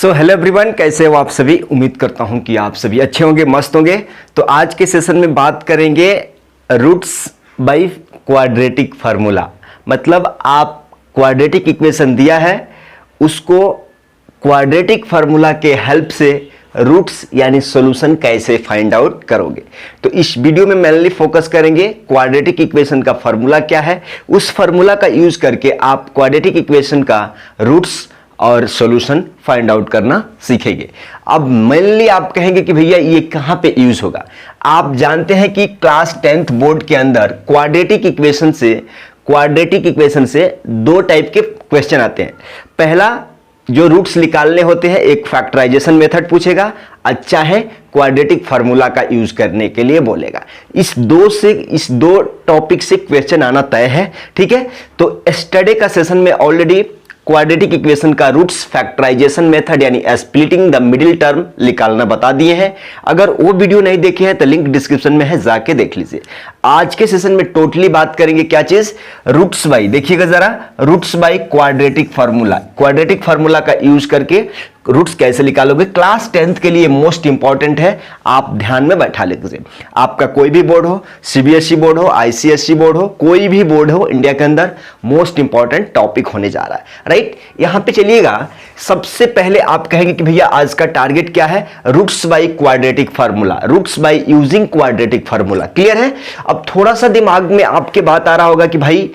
So hello everyone, कैसे हो आप सभी। उम्मीद करता हूं कि आप सभी अच्छे होंगे, मस्त होंगे। तो आज के सेशन में बात करेंगे रूट्स बाय क्वाड्रेटिक फार्मूला। मतलब आप क्वाड्रेटिक इक्वेशन दिया है, उसको क्वाड्रेटिक फार्मूला के हेल्प से रूट्स यानी सॉल्यूशन कैसे फाइंड आउट करोगे। तो इस वीडियो में मेनली फोकस करेंगे क्वाड्रेटिक इक्वेशन का फार्मूला क्या है, उस फार्मूला का यूज करके आप क्वाड्रेटिक इक्वेशन का रूट्स और सॉल्यूशन फाइंड आउट करना सीखेंगे। अब मेनली आप कहेंगे कि भैया ये कहां पे यूज होगा। आप जानते हैं कि क्लास 10th बोर्ड के अंदर क्वाड्रेटिक इक्वेशन से दो टाइप के क्वेश्चन आते हैं। पहला जो रूट्स निकालने होते हैं, एक फैक्टराइजेशन मेथड पूछेगा, अच्छा है क्वाड्रेटिक फार्मूला का यूज करने के लिए बोलेगा। इस दो टॉपिक से क्वेश्चन आना तय है, ठीक है। तो यस्टरडे का सेशन में ऑलरेडी क्वाड्रेटिक इक्वेशन का रूट्स फैक्टराइजेशन मेथड यानी स्प्लिटिंग द मिडिल टर्म निकालना बता दिए हैं। अगर वो वीडियो नहीं देखे हैं तो लिंक डिस्क्रिप्शन में है, जाके देख लीजिए। आज के सेशन में टोटली बात करेंगे क्या चीज, रूट्स बाय, देखिएगा जरा, roots by quadratic formula. Quadratic formula का यूज करके रूट्स कैसे निकालोगे, क्लास 10th के लिए मोस्ट इंपॉर्टेंट है, आप ध्यान में बैठा लीजिए। आपका कोई भी बोर्ड हो, सीबीएसई बोर्ड हो, आईसीएसई बोर्ड हो, कोई भी बोर्ड हो इंडिया के अंदर, मोस्ट इंपॉर्टेंट टॉपिक होने जा रहा है, राइट। यहां पे चलिएगा, सबसे पहले आप कहेंगे कि भैया आज का टारगेट क्या है, roots by quadratic formula, roots by using quadratic formula. Clear है। अब थोड़ा सा दिमाग में आपके बात आ रहा होगा कि भाई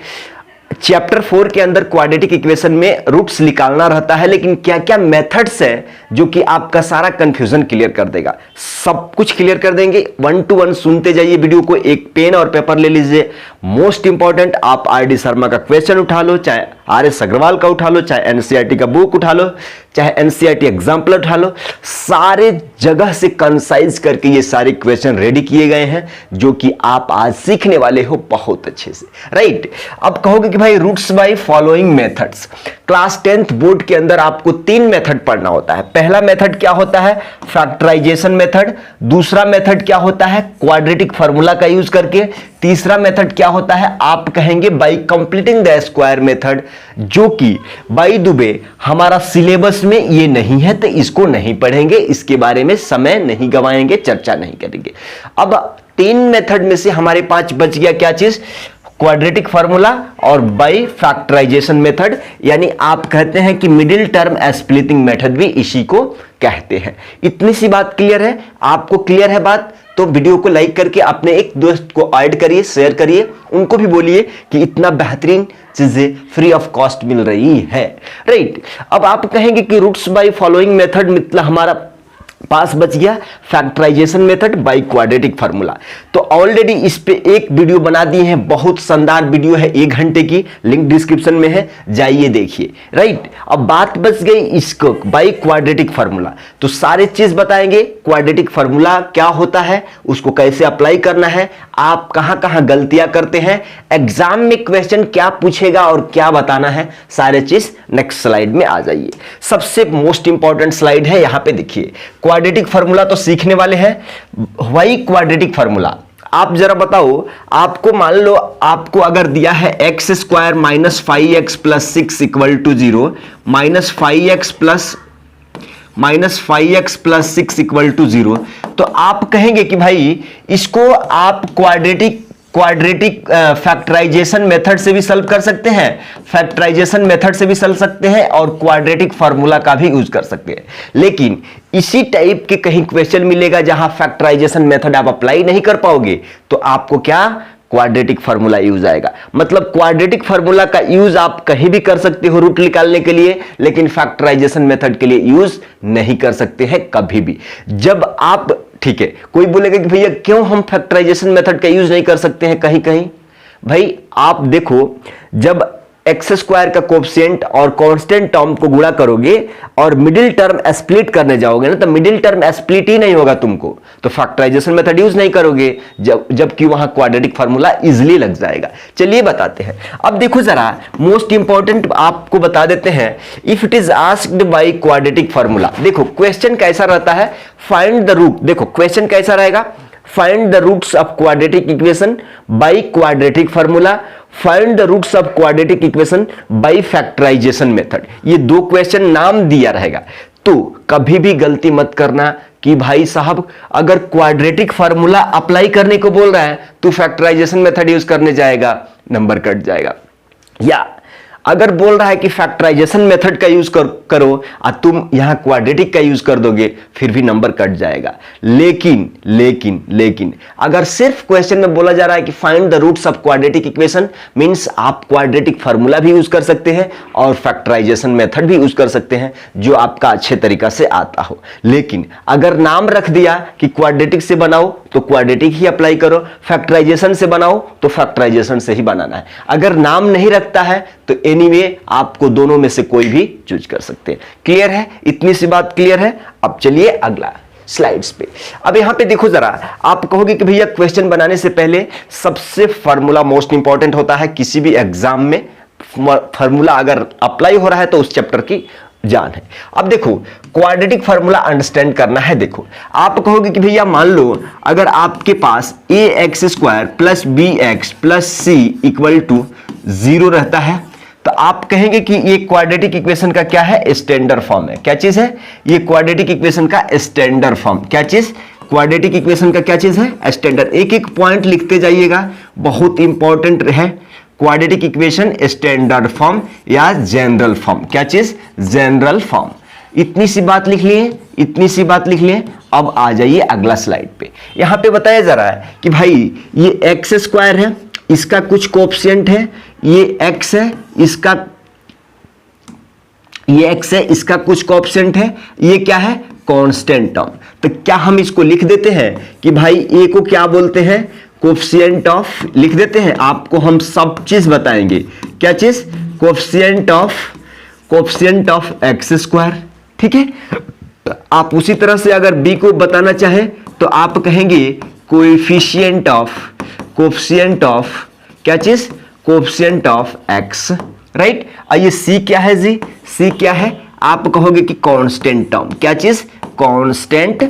चैप्टर 4 के अंदर क्वाड्रेटिक इक्वेशन में रूट्स निकालना रहता है, लेकिन क्या क्या मेथड्स है जो कि आपका सारा कंफ्यूजन क्लियर कर देगा। सब कुछ क्लियर कर देंगे। 1 to 1 सुनते जाइए वीडियो को, एक पेन और पेपर ले लीजिए। मोस्ट इंपॉर्टेंट, आप आर.डी. शर्मा का क्वेश्चन उठा लो, चाहे आर.एस. अग्रवाल का उठा लो, चाहे एनसीईआरटी का बुक उठा लो, चाहे एनसीईआरटी एग्जाम्पल उठा लो, सारे जगह से कंसाइज करके ये सारे क्वेश्चन रेडी किए गए हैं जो कि आप आज सीखने वाले हो बहुत अच्छे से, राइट। अब कहोगे कि भाई roots by following methods. Class 10th board के अंदर आपको 3 मेथड पढ़ना होता है। पहला मेथड क्या होता है, फैक्टराइजेशन मेथड। दूसरा मेथड क्या होता है, क्वाड्रेटिक फार्मूला का यूज करके। तीसरा मेथड क्या होता है, आप कहेंगे bye completing the square method, जो कि बाय द वे हमारा सिलेबस में ये नहीं है तो इसको नहीं पढ़ेंगे, इसके बारे में समय नहीं गवाएंगे, चर्चा नहीं करेंगे। अब 3 मेथड में से हमारे पास बच गया क्या चीज, क्वाड्रेटिक फार्मूला और बाय फैक्टराइजेशन मेथड, यानी आप कहते हैं कि मिडिल टर्म स्प्लिटिंग मेथड भी इसी को कहते हैं। इतनी सी बात क्लियर है, आपको क्लियर है बात, तो वीडियो को लाइक करके अपने एक दोस्त को ऐड करिए, शेयर करिए, उनको भी बोलिए कि इतना बेहतरीन चीजें फ्री ऑफ कॉस्ट मिल रही है, राइट। अब आप कहेंगे कि रूट्स बाय फॉलोइंग मेथड मतलब हमारा पास बच गया factorisation method by quadratic formula. तो ऑलरेडी इस पे एक वीडियो बना दी है, बहुत शानदार वीडियो है, 1 घंटे की, लिंक डिस्क्रिप्शन में है, जाइए देखिए, राइट। अब बात बच गई इसको बाय क्वाड्रेटिक फार्मूला, तो सारे चीज बताएंगे। क्वाड्रेटिक फार्मूला क्या होता है, उसको कैसे अप्लाई करना है, आप कहां कहां गलतियां करते हैं, एग्जाम में क्वेश्चन क्या पूछेगा और क्या बताना है, सारे चीज नेक्स्ट स्लाइड में आ जाइए। सबसे मोस्ट इंपॉर्टेंट स्लाइड है, यहां पे देखिए। क्वाड्रेटिक फार्मूला तो सीखने वाले हैं, वही क्वाड्रेटिक फार्मूला आप जरा बताओ, आपको मान लो आपको अगर दिया है x square minus 5x plus 6 equal to 0, minus 5x plus 6 equal to 0, तो आप कहेंगे कि भाई इसको आप क्वाड्रेटिक फैक्टराइजेशन मेथड से भी सॉल्व कर सकते हैं, फैक्टराइजेशन मेथड से भी सॉल्व सकते हैं और क्वाड्रेटिक फार्मूला का भी यूज कर सकते हैं। लेकिन इसी टाइप के कहीं क्वेश्चन मिलेगा जहां फैक्टराइजेशन मेथड आप अप्लाई नहीं कर पाओगे, तो आपको क्या क्वाड्रेटिक फार्मूला यूज आएगा। मतलब क्वाड्रेटिक फार्मूला का यूज आप कहीं भी कर सकते हो रूट निकालने के लिए, लेकिन फैक्टराइजेशन मेथड के लिए यूज नहीं कर सकते हैं कभी भी। जब आप, ठीक है, कोई बोलेगा कि भैया क्यों हम फैक्टराइजेशन मेथड का यूज नहीं कर सकते हैं कहीं कहीं। भाई आप देखो, जब एक्स स्क्वायर का कोएफिशिएंट और कांस्टेंट टर्म को गुणा करोगे और मिडिल टर्म स्प्लिट करने जाओगे ना, तो मिडिल टर्म स्प्लिट ही नहीं होगा तुमको, तो फैक्टराइजेशन मेथड यूज नहीं करोगे, जबकि वहां क्वाड्रेटिक फार्मूला इजीली लग जाएगा। चलिए बताते हैं। अब देखो जरा, मोस्ट इंपॉर्टेंट आपको बता देते हैं, if it is asked by quadratic formula, देखो क्वेश्चन कैसा रहता है, फाइंड द रूट। देखो क्वेश्चन कैसा रहेगा, find the roots of quadratic equation by quadratic formula, find the roots of quadratic equation by factorisation method. ये 2 क्वेश्चन नाम दिया रहेगा। तो कभी भी गलती मत करना कि भाई साहब अगर क्वाड्रेटिक फार्मूला अप्लाई करने को बोल रहा है तो फैक्टराइजेशन मेथड यूज करने जाएगा, नंबर कट जाएगा। या अगर बोल रहा है कि फैक्टराइजेशन मेथड का यूज करो और तुम यहां क्वाड्रेटिक का यूज कर दोगे, फिर भी नंबर कट जाएगा। लेकिन लेकिन लेकिन अगर सिर्फ क्वेश्चन में बोला जा रहा है कि find the roots of quadratic equation, means आप क्वाड्रेटिक फार्मूला भी यूज कर सकते हैं और फैक्टराइजेशन मेथड भी यूज कर सकते हैं जो आपका अच्छे तरीका से आता हो। लेकिन अगर नाम रख दिया कि क्वाड्रेटिक से बनाओ तो क्वाड्रेटिक ही अप्लाई करो, फैक्टराइजेशन से बनाओ तो फैक्टराइजेशन से ही बनाना है। अगर नाम नहीं रखता है तो एनीवे आपको दोनों में से कोई भी चूज कर सकते हैं। क्लियर है? इतनी सी बात क्लियर है। अब चलिए अगला स्लाइड्स पे। अब यहां पे देखो जरा, आप कहोगे कि भैया क्वेश्चन बनाने से पहले सबसे फार्मूला मोस्ट इंपॉर्टेंट होता है। किसी भी एग्जाम में फार्मूला अगर अप्लाई हो रहा है तो उस चैप्टर की जान है। अब देखो क्वाड्रेटिक फार्मूला अंडरस्टैंड करना है। देखो आप कहोगे कि भैया मान लो अगर आपके पास ax² plus bx plus c equal to 0 रहता है तो आप कहेंगे कि ये क्वाड्रेटिक इक्वेशन का क्या है? स्टैंडर्ड फॉर्म है। क्या चीज है? ये क्वाड्रेटिक इक्वेशन का स्टैंडर्ड फॉर्म। क्या चीज? क्वाड्रेटिक इक्वेशन का क्या चीज है? स्टैंडर्ड। एक एक पॉइंट लिखते जाइएगा, बहुत इंपॉर्टेंट है। क्वाड्रेटिक इक्वेशन स्टैंडर्ड फॉर्म या जनरल फॉर्म। क्या चीज? General form. इतनी सी बात लिख लिए, इतनी सी बात लिख लिए। अब आ जाइए अगला स्लाइड पे। यहां पे बताया जा रहा है कि भाई ये x² है, इसका कुछ कोएफिशिएंट है, ये x है, इसका ये x है, इसका कुछ कोएफिशिएंट है, ये क्या है? Constant term. तो क्या हम इसको लिख देते हैं कि भाई a को क्या बोलते हैं? कोएफिशिएंट ऑफ, लिख देते हैं। आपको हम सब चीज बताएंगे। क्या चीज? Coefficient of x²। ठीक है। आप उसी तरह से अगर b को बताना चाहें तो आप कहेंगे कोएफिशिएंट ऑफ क्या चीज? Coefficient of x, right. और ये c क्या है जी? c क्या है? आप कहोगे कि कांस्टेंट टर्म। क्या चीज? Constant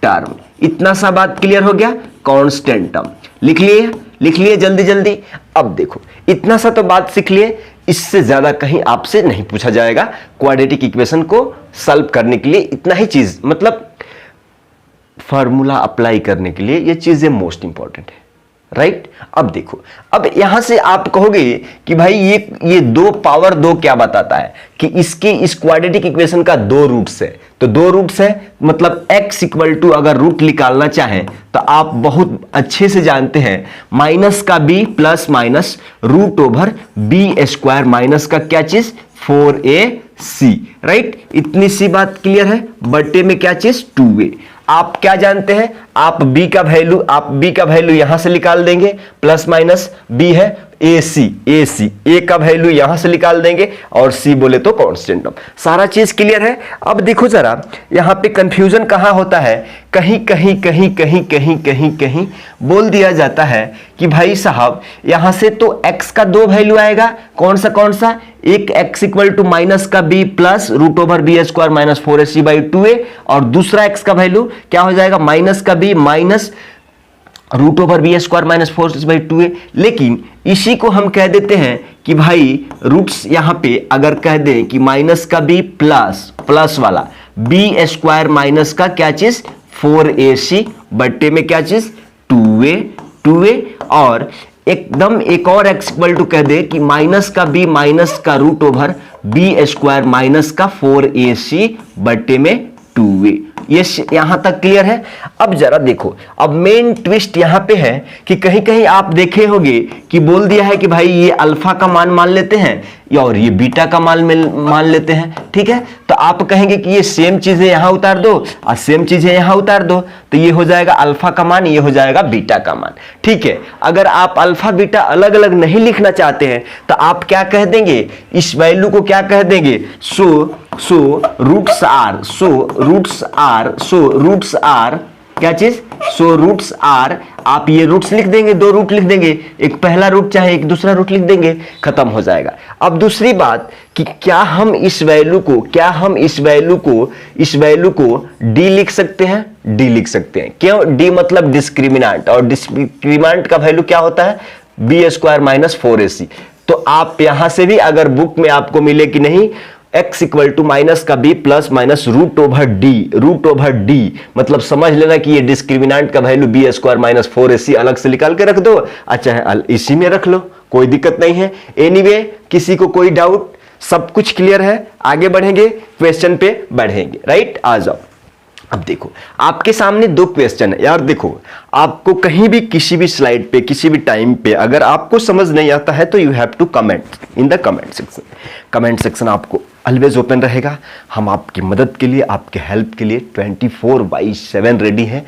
term. इतना सा बात क्लियर हो गया? कांस्टेंट टर्म लिख लिए, लिख लिए जल्दी जल्दी। अब देखो इतना सा तो बात सीख लिए, इससे ज्यादा कहीं आपसे नहीं पूछा जाएगा। क्वाड्रेटिक इक्वेशन को सॉल्व करने के लिए इतना ही चीज, मतलब फार्मूला अप्लाई करने के लिए ये चीजें मोस्ट इंपॉर्टेंट है, राइट। अब देखो, अब यहां से आप कहोगे कि भाई ये 2 पावर 2 क्या बताता है कि इसके इस क्वाड्रेटिक इक्वेशन का 2 रूट्स है। तो 2 रूट्स है मतलब x इक्वल टू अगर रूट निकालना चाहें तो आप बहुत अच्छे से जानते हैं माइनस का b plus minus root over b² minus का क्या चीज? 4ac, right. इतनी सी बात क्लियर है। बट्टे में क्या चीज? 2a। आप क्या जानते हैं? आप b का वैल्यू यहां से निकाल देंगे, प्लस माइनस b है ac, a का वैल्यू यहां से निकाल देंगे और c बोले तो कांस्टेंट टर्म। सारा चीज क्लियर है। अब देखो जरा यहां पे कंफ्यूजन कहां होता है? कहीं बोल दिया जाता है कि भाई साहब यहां से तो x का 2 वैल्यू आएगा। कौन सा? एक x इक्वल टू माइनस का b plus root over b² minus 4ac/2a और दूसरा x का वैल्यू क्या हो जाएगा? माइनस का b minus root over b² minus 4ac/2a। लेकिन इसी को हम कह देते हैं कि भाई रूट्स यहां पे अगर कह दें कि माइनस का b प्लस वाला b² माइनस का क्या चीज? 4ac बट्टे में क्या चीज? 2a और एकदम एक और x इक्वल टू कह दे कि माइनस का b माइनस का रूट ओवर b² माइनस का 4ac बट्टे में 2a। ये यहां तक क्लियर है। अब जरा देखो, अब मेन ट्विस्ट यहां पे है कि कहीं आप देखे होंगे कि बोल दिया है कि भाई ये अल्फा का मान मान लेते हैं और ये बीटा का मान लेते हैं। ठीक है, तो आप कहेंगे कि ये सेम चीजें यहां उतार दो और सेम चीजें यहां उतार दो, तो ये हो जाएगा अल्फा का मान, ये हो जाएगा बीटा का मान। ठीक है, अगर आप अल्फा बीटा अलग अलग नहीं लिखना चाहते हैं तो आप क्या कह देंगे? इस वैल्यू को क्या कह देंगे? सो रूट्स आर क्या चीज? सो रूट्स आर, आप ये रूट्स लिख देंगे, 2 रूट लिख देंगे, एक पहला रूट चाहे एक दूसरा रूट लिख देंगे, खत्म हो जाएगा। अब दूसरी बात कि क्या हम इस वैल्यू को डी लिख सकते हैं? डी लिख सकते हैं। क्यों? डी मतलब डिस्क्रिमिनेंट, और डिस्क्रिमिनेंट का वैल्यू क्या होता है? b² minus 4ac। तो आप यहां से भी अगर बुक में आपको मिले कि नहीं x इक्वल टू माइनस का b plus minus root over d, मतलब समझ लेना कि ये डिस्क्रिमिनेंट का value B square minus 4ac अलग से निकाल के रख दो, अच्छा इसी में रख लो, कोई दिक्कत नहीं है। एनीवे किसी को कोई डाउट, सब कुछ क्लियर है, आगे बढ़ेंगे, क्वेश्चन पे बढ़ेंगे, राइट। आ जाओ, अब देखो आपके सामने दो क्वेश्चन है यार। देखो आपको कहीं भी किसी भी स्लाइड पे किसी भी टाइम पे अगर आपको समझ नहीं आता है तो you have to comment in the comment section. Comment section आपको ऑलवेज ओपन रहेगा, हम आपकी मदद के लिए, आपके हेल्प के लिए 24/7 रेडी हैं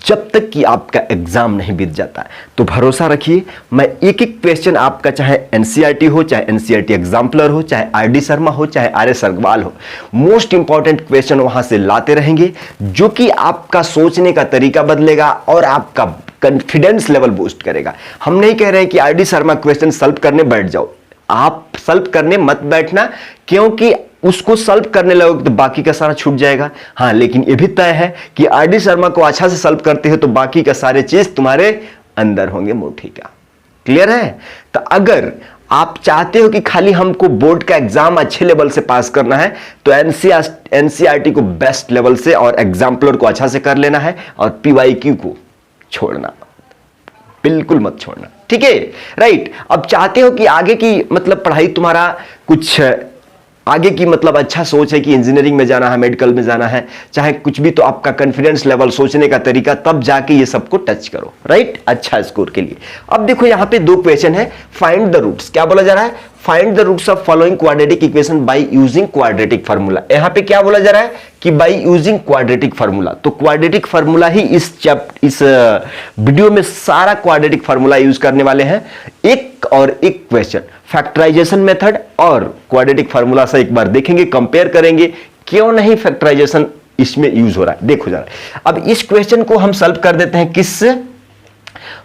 जब तक कि आपका एग्जाम नहीं बीत जाता है। तो भरोसा रखिए, मैं एक एक क्वेश्चन आपका, चाहे एनसीईआरटी हो, चाहे एनसीईआरटी एग्जाम्पलर हो, चाहे आरडी शर्मा हो, चाहे आर.एस. अग्रवाल हो, मोस्ट इंपॉर्टेंट क्वेश्चन वहां से लाते रहेंगे जो कि आपका सोचने का तरीका बदलेगा और आपका कॉन्फिडेंस लेवल बूस्ट करेगा। हम नहीं कह रहे हैं कि आरडी शर्मा क्वेश्चन सॉल्व करने बैठ जाओ, आप सॉल्व करने मत बैठना, क्योंकि उसको सॉल्व करने लगोगे तो बाकी का सारा छूट जाएगा। हाँ, लेकिन यह भी तय है कि आरडी शर्मा को अच्छा से सॉल्व करते हो तो बाकी का सारे चीज तुम्हारे अंदर होंगे मुट्ठी का। क्लियर है? तो अगर आप चाहते हो कि खाली हमको बोर्ड का एग्जाम अच्छे लेवल से पास करना है तो एनसीईआरटी को बेस्ट लेवल से और एग्जाम्पलर को अच्छा से कर लेना है और पीवाईक्यू को छोड़ना, बिल्कुल मत छोड़ना, ठीक है, राइट। अब चाहते हो कि आगे की मतलब पढ़ाई तुम्हारा कुछ आगे की मतलब अच्छा सोच है कि इंजीनियरिंग में जाना है, मेडिकल में जाना है, चाहे कुछ भी, तो आपका कॉन्फिडेंस लेवल, सोचने का तरीका, तब जाके ये सबको टच करो, राइट, अच्छा स्कोर के लिए। अब देखो यहां पे दो क्वेश्चन है, फाइंड द रूट्स, क्या बोला जा रहा है, find the roots of following quadratic equation by using quadratic formula. यहां पे क्या बोला जा रहा है कि बाय यूजिंग क्वाड्रेटिक फार्मूला, तो क्वाड्रेटिक फार्मूला ही इस वीडियो में सारा क्वाड्रेटिक फार्मूला यूज करने वाले हैं। एक और एक क्वेश्चन फैक्टराइजेशन मेथड और क्वाड्रेटिक फार्मूला से एक बार देखेंगे, कंपेयर करेंगे क्यों नहीं फैक्टराइजेशन इसमें यूज हो रहा है, देखो जरा। अब इस क्वेश्चन को हम सॉल्व कर देते हैं किससे,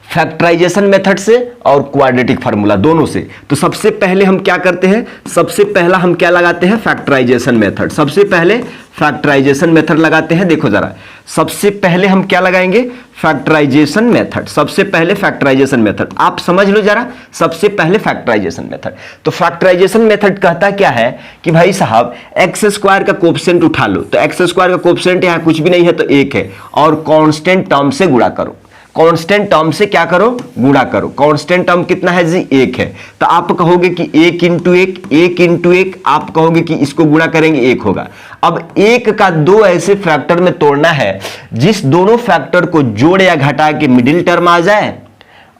फैक्टराइजेशन मेथड से और क्वाड्रेटिक फार्मूला दोनों से। तो सबसे पहले हम क्या करते हैं, सबसे पहला हम क्या लगाते हैं, फैक्टराइजेशन मेथड। सबसे पहले फैक्टराइजेशन मेथड लगाते हैं, देखो जरा, सबसे पहले हम क्या लगाएंगे, फैक्टराइजेशन मेथड। सबसे पहले फैक्टराइजेशन मेथड, आप समझ लो जरा, सबसे पहले फैक्टराइजेशन मेथड। तो फैक्टराइजेशन मेथड कहता क्या है कि भाई साहब एक्स स्क्वायर का कोएफिशिएंट उठा लो, तो एक्स स्क्वायर का कोएफिशिएंट यहां कुछ भी नहीं है तो 1 है, और कांस्टेंट टर्म से गुणा करो। कांस्टेंट टर्म से क्या करो, गुणा करो। कांस्टेंट टर्म कितना है जी, 1 है, तो आप कहोगे कि 1 इंटू 1, आप कहोगे कि इसको गुणा करेंगे 1 होगा। अब 1 का 2 ऐसे फैक्टर में तोड़ना है जिस दोनों फैक्टर को जोड़ या घटा के मिडिल टर्म आ जाए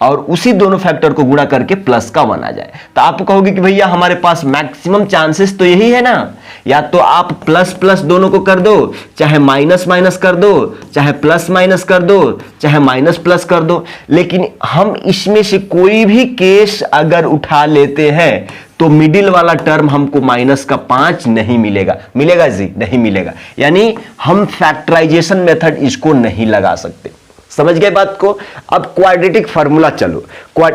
और उसी दोनों फैक्टर को गुणा करके प्लस का 1 आ जाए। तो आप कहोगे कि भैया हमारे पास मैक्सिमम चांसेस तो यही है ना, या तो आप प्लस प्लस दोनों को कर दो, चाहे माइनस माइनस कर दो, चाहे प्लस माइनस कर दो, चाहे माइनस प्लस कर दो। लेकिन हम इसमें से कोई भी केस अगर उठा लेते हैं तो मिडिल वाला टर्म हमको -5 नहीं मिलेगा। मिलेगा जी, नहीं मिलेगा। यानी हम फैक्टराइजेशन मेथड इसको नहीं लगा सकते। समझ गए बात को? अब क्वाड्रेटिक फार्मूला, चलो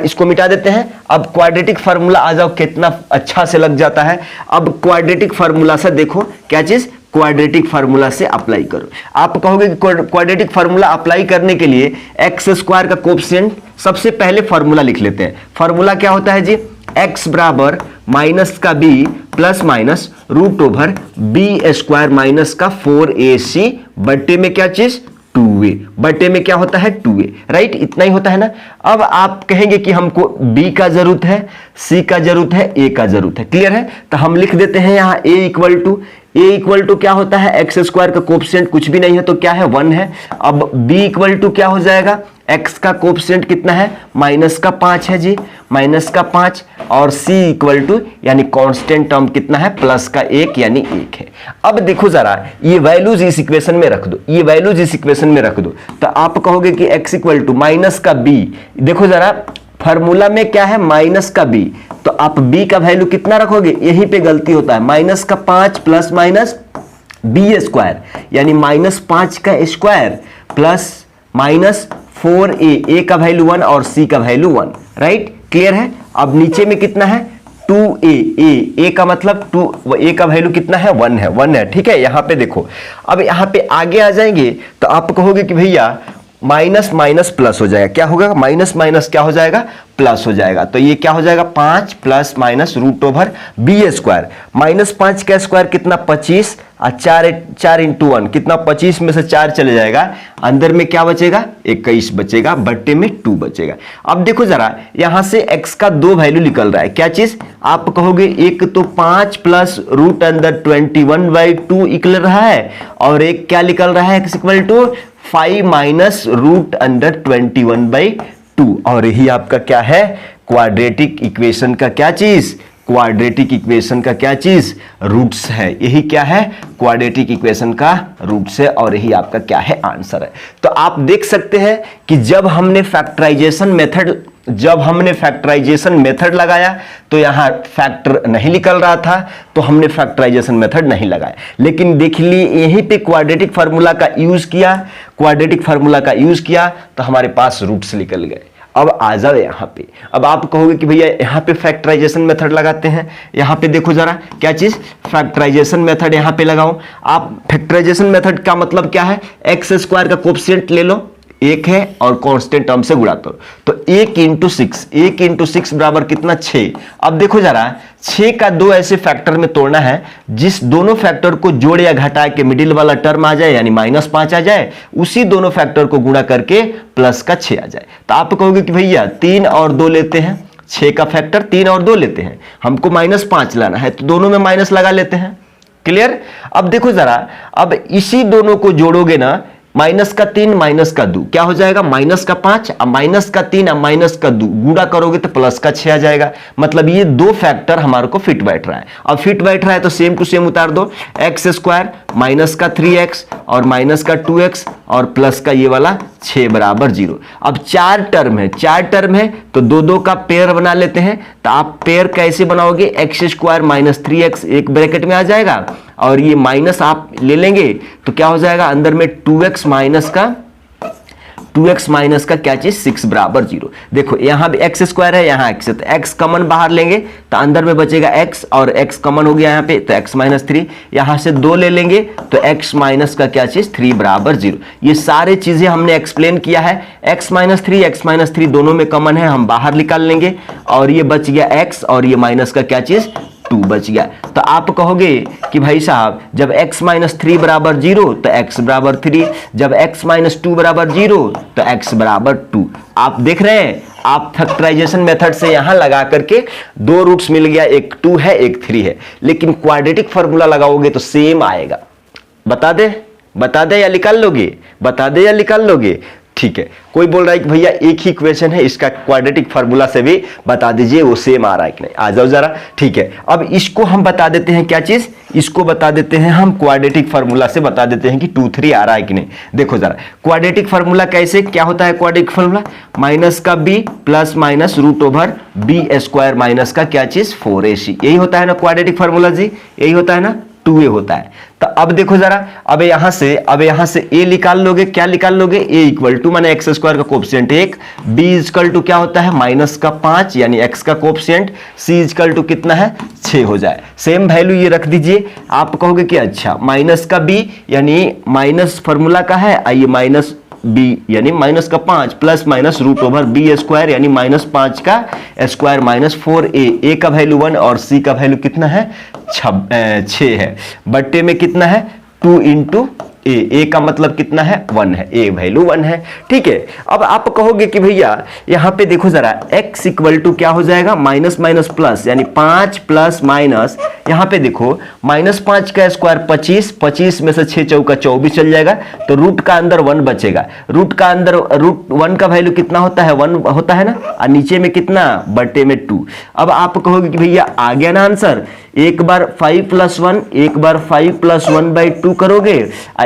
इसको मिटा देते हैं। अब क्वाड्रेटिक फार्मूला आ जाओ, कितना अच्छा से लग जाता है। अब क्वाड्रेटिक फार्मूला से देखो क्या चीज, क्वाड्रेटिक फार्मूला से अप्लाई करो। आप कहोगे कि क्वाड्रेटिक फार्मूला अप्लाई करने के लिए एक्स स्क्वायर का कोएफिशिएंट, सबसे पहले फार्मूला लिख लेते हैं। फार्मूला क्या होता है जी, x बराबर माइनस का b plus minus root over b square minus का 4ac बट्टे में क्या चीज, 2a, बटे में क्या होता है 2a, राइट, इतना ही होता है ना। अब आप कहेंगे कि हमको b का जरूरत है, c का जरूरत है, a का जरूरत है, क्लियर है। तो हम लिख देते हैं यहां a इक्वल टू क्या होता है, एक्स स्क्वायर का कोएफिशिएंट कुछ भी नहीं है तो क्या है, 1 है। अब b इक्वल टू क्या हो जाएगा, x का कोएफिशिएंट कितना है, -5 है जी, -5, और c इक्वल टू यानी कांस्टेंट टर्म कितना है, +1 यानी 1 है। अब देखो जरा, ये वैल्यूज इस इक्वेशन में रख दो, ये वैल्यूज इस इक्वेशन में रख दो, तो आप कहोगे कि x इक्वल टू माइनस का b, देखो जरा फार्मूला में क्या है, माइनस का b, तो आप b का वैल्यू कितना रखोगे, यहीं पे गलती होता है, -5 प्लस माइनस b स्क्वायर यानी -5 का स्क्वायर प्लस -4a, का वैल्यू 1 और c का वैल्यू 1, राइट, क्लियर है। अब नीचे में कितना है, 2a, a का मतलब 2, a का वैल्यू कितना है, 1 है, ठीक है। यहां पे देखो, अब यहां पे आगे आ जाएंगे तो आप कहोगे कि भैया माइनस माइनस प्लस हो जाएगा, क्या होगा, माइनस माइनस क्या हो जाएगा, प्लस हो जाएगा। तो ये क्या हो जाएगा, 5 plus minus root over b square, -5 का स्क्वायर कितना 25, और 4 इंटू 1 कितना 25 में से 4 चले जाएगा, अंदर में क्या बचेगा 21 बचेगा, बट्टे में 2 बचेगा। अब देखो जरा यहां से x का 2 वैल्यू निकल रहा है, क्या चीज आप कहोगे, एक तो 5 प्लस रूट अंदर 21/2 निकल रहा है, और एक क्या निकल रहा है, x इक्वल टू 5 माइनस रूट अंडर 21/2, और यही आपका क्या है, क्वाड्रेटिक इक्वेशन का क्या चीज, क्वाड्रेटिक इक्वेशन का क्या चीज, रूट्स है। यही क्या है, क्वाड्रेटिक इक्वेशन का रूट्स है, और यही आपका क्या है, आंसर है। तो आप देख सकते हैं कि जब हमने फैक्टराइजेशन मेथड लगाया तो यहां फैक्टर नहीं निकल रहा था, तो हमने फैक्टराइजेशन मेथड नहीं लगाया, लेकिन देख लिए यहीं पे क्वाड्रेटिक फार्मूला का यूज किया, तो हमारे पास रूट्स निकल गए। अब आ जाओ यहां पे, अब आप कहोगे कि भैया यहां पे फैक्टराइजेशन मेथड लगाते हैं, यहां पे देखो जरा क्या चीज, फैक्टराइजेशन मेथड यहां पे लगाओ। आप फैक्टराइजेशन मेथड का मतलब क्या है, एक्स स्क्वायर का कोएफिशिएंट ले लो, एक है, और कांस्टेंट टर्म से गुणा करो, तो 1 इंटू 6 बराबर कितना 6। अब देखो जरा 6 का 2 ऐसे फैक्टर में तोड़ना है जिस दोनों फैक्टर को जोड़ या घटा के मिडिल वाला टर्म आ जाए, यानी -5 आ जाए, उसी दोनों फैक्टर को गुणा करके प्लस का 6 आ जाए। तो आप कहोगे कि भैया 3 और 2 लेते हैं, 6 का फैक्टर 3 और 2 लेते हैं, हमको -5 लाना है, तो दोनों में माइनस लगा लेते हैं, क्लियर। अब देखो जरा, अब इसी दोनों को जोड़ोगे ना, -3 -2 क्या हो जाएगा, -5 अब -3 अब -2 गुणा करोगे तो प्लस का 6 आ जाएगा। मतलब ये दो फैक्टर हमारे को फिट बैठ रहा है। अब फिट बैठ रहा है तो सेम टू सेम उतार दो, x² -3x और -2x और प्लस का ये वाला 6 बराबर 0। अब 4 टर्म है तो 2 का पेयर बना लेते हैं। तो आप पेयर कैसे बनाओगे, x² -3x एक ब्रैकेट में आ जाएगा, और ये माइनस आप ले लेंगे तो क्या हो जाएगा, अंदर में 2x माइनस का क्या चीज 6 बराबर 0। देखो यहां भी x² है, यहां x है, तो x कॉमन बाहर लेंगे तो अंदर में बचेगा x, और x कॉमन हो गया यहां पे, तो x -3, यहां से 2 ले लेंगे तो x माइनस का क्या चीज 3 बराबर 0। ये सारे चीजें हमने एक्सप्लेन किया है। x -3 दोनों में कॉमन है, हम बाहर निकाल लेंगे, और ये बच गया x, और ये माइनस का क्या चीज 2 बच गया। तो आप कहोगे कि भाई साहब जब x -3 बराबर 0 तो x बराबर 3, जब x -2 बराबर 0 तो x बराबर 2। आप देख रहे हैं, आप फैक्टराइजेशन मेथड से यहां लगा करके 2 रूट्स मिल गया, एक 2 है एक 3 है, लेकिन क्वाड्रेटिक फार्मूला लगाओगे तो सेम आएगा। बता दे या निकाल लोगे, बता दे या निकाल लोगे, ठीक है। कोई बोल रहा है कि भैया एक ही इक्वेशन है, इसका क्वाड्रेटिक फार्मूला से भी बता दीजिए वो सेम आ रहा है कि नहीं, आ जाओ जरा, ठीक है। अब इसको हम बता देते हैं, क्या चीज, इसको बता देते हैं हम क्वाड्रेटिक फार्मूला से बता देते हैं कि 2 3 आ रहा है कि नहीं। देखो जरा क्वाड्रेटिक फार्मूला कैसे, क्या होता है क्वाड्रेटिक फार्मूला, माइनस का b plus minus root over b² minus का क्या चीज 4ac, यही होता है ना क्वाड्रेटिक फार्मूला जी, यही होता है ना, 2a होता है। तो अब देखो जरा, अब यहां से a निकाल लोगे, क्या निकाल लोगे, a इक्वल टू माने x² का कोएफिशिएंट 1, b इक्वल टू क्या होता है -5 यानी x का कोएफिशिएंट, c इक्वल टू कितना है 6 हो जाए। सेम वैल्यू ये रख दीजिए। आप कहोगे कि अच्छा माइनस का b यानी माइनस फार्मूला का है, आइए माइनस b यानी -5 plus minus root over b² यानी -5 का स्क्वायर माइनस 4a का वैल्यू 1 और c का वैल्यू कितना है 6 है, बट्टे में कितना है 2 इंटू a का मतलब कितना है 1 है, a वैल्यू 1 है, ठीक है। अब आप कहोगे कि भैया यहां पे देखो जरा x इक्वल टू क्या हो जाएगा, माइनस माइनस प्लस यानी 5 प्लस माइनस, यहां पे देखो -5 का स्क्वायर 25 में से 6 चौका 24 चल जाएगा, तो रूट का अंदर 1 बचेगा, रूट 1 का वैल्यू कितना होता है 1 होता है ना, और नीचे में कितना बट्टे में 2। अब आप कहोगे कि भैया आ गया ना आंसर, एक बार 5 + 1, एक बार 5 + 1/2 करोगे,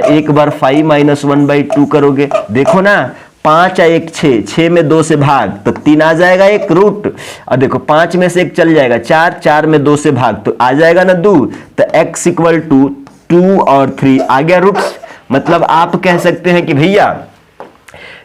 एक बार 5 - 1/2 करोगे, देखो ना 5 और 1 6 में 2 से भाग तो 3 आ जाएगा एक रूट, और देखो 5 में से 1 चल जाएगा 4 में 2 से भाग तो आ जाएगा ना 2, तो x इक्वल टू 2 और 3 आ गया रूट्स। मतलब आप कह सकते हैं कि भैया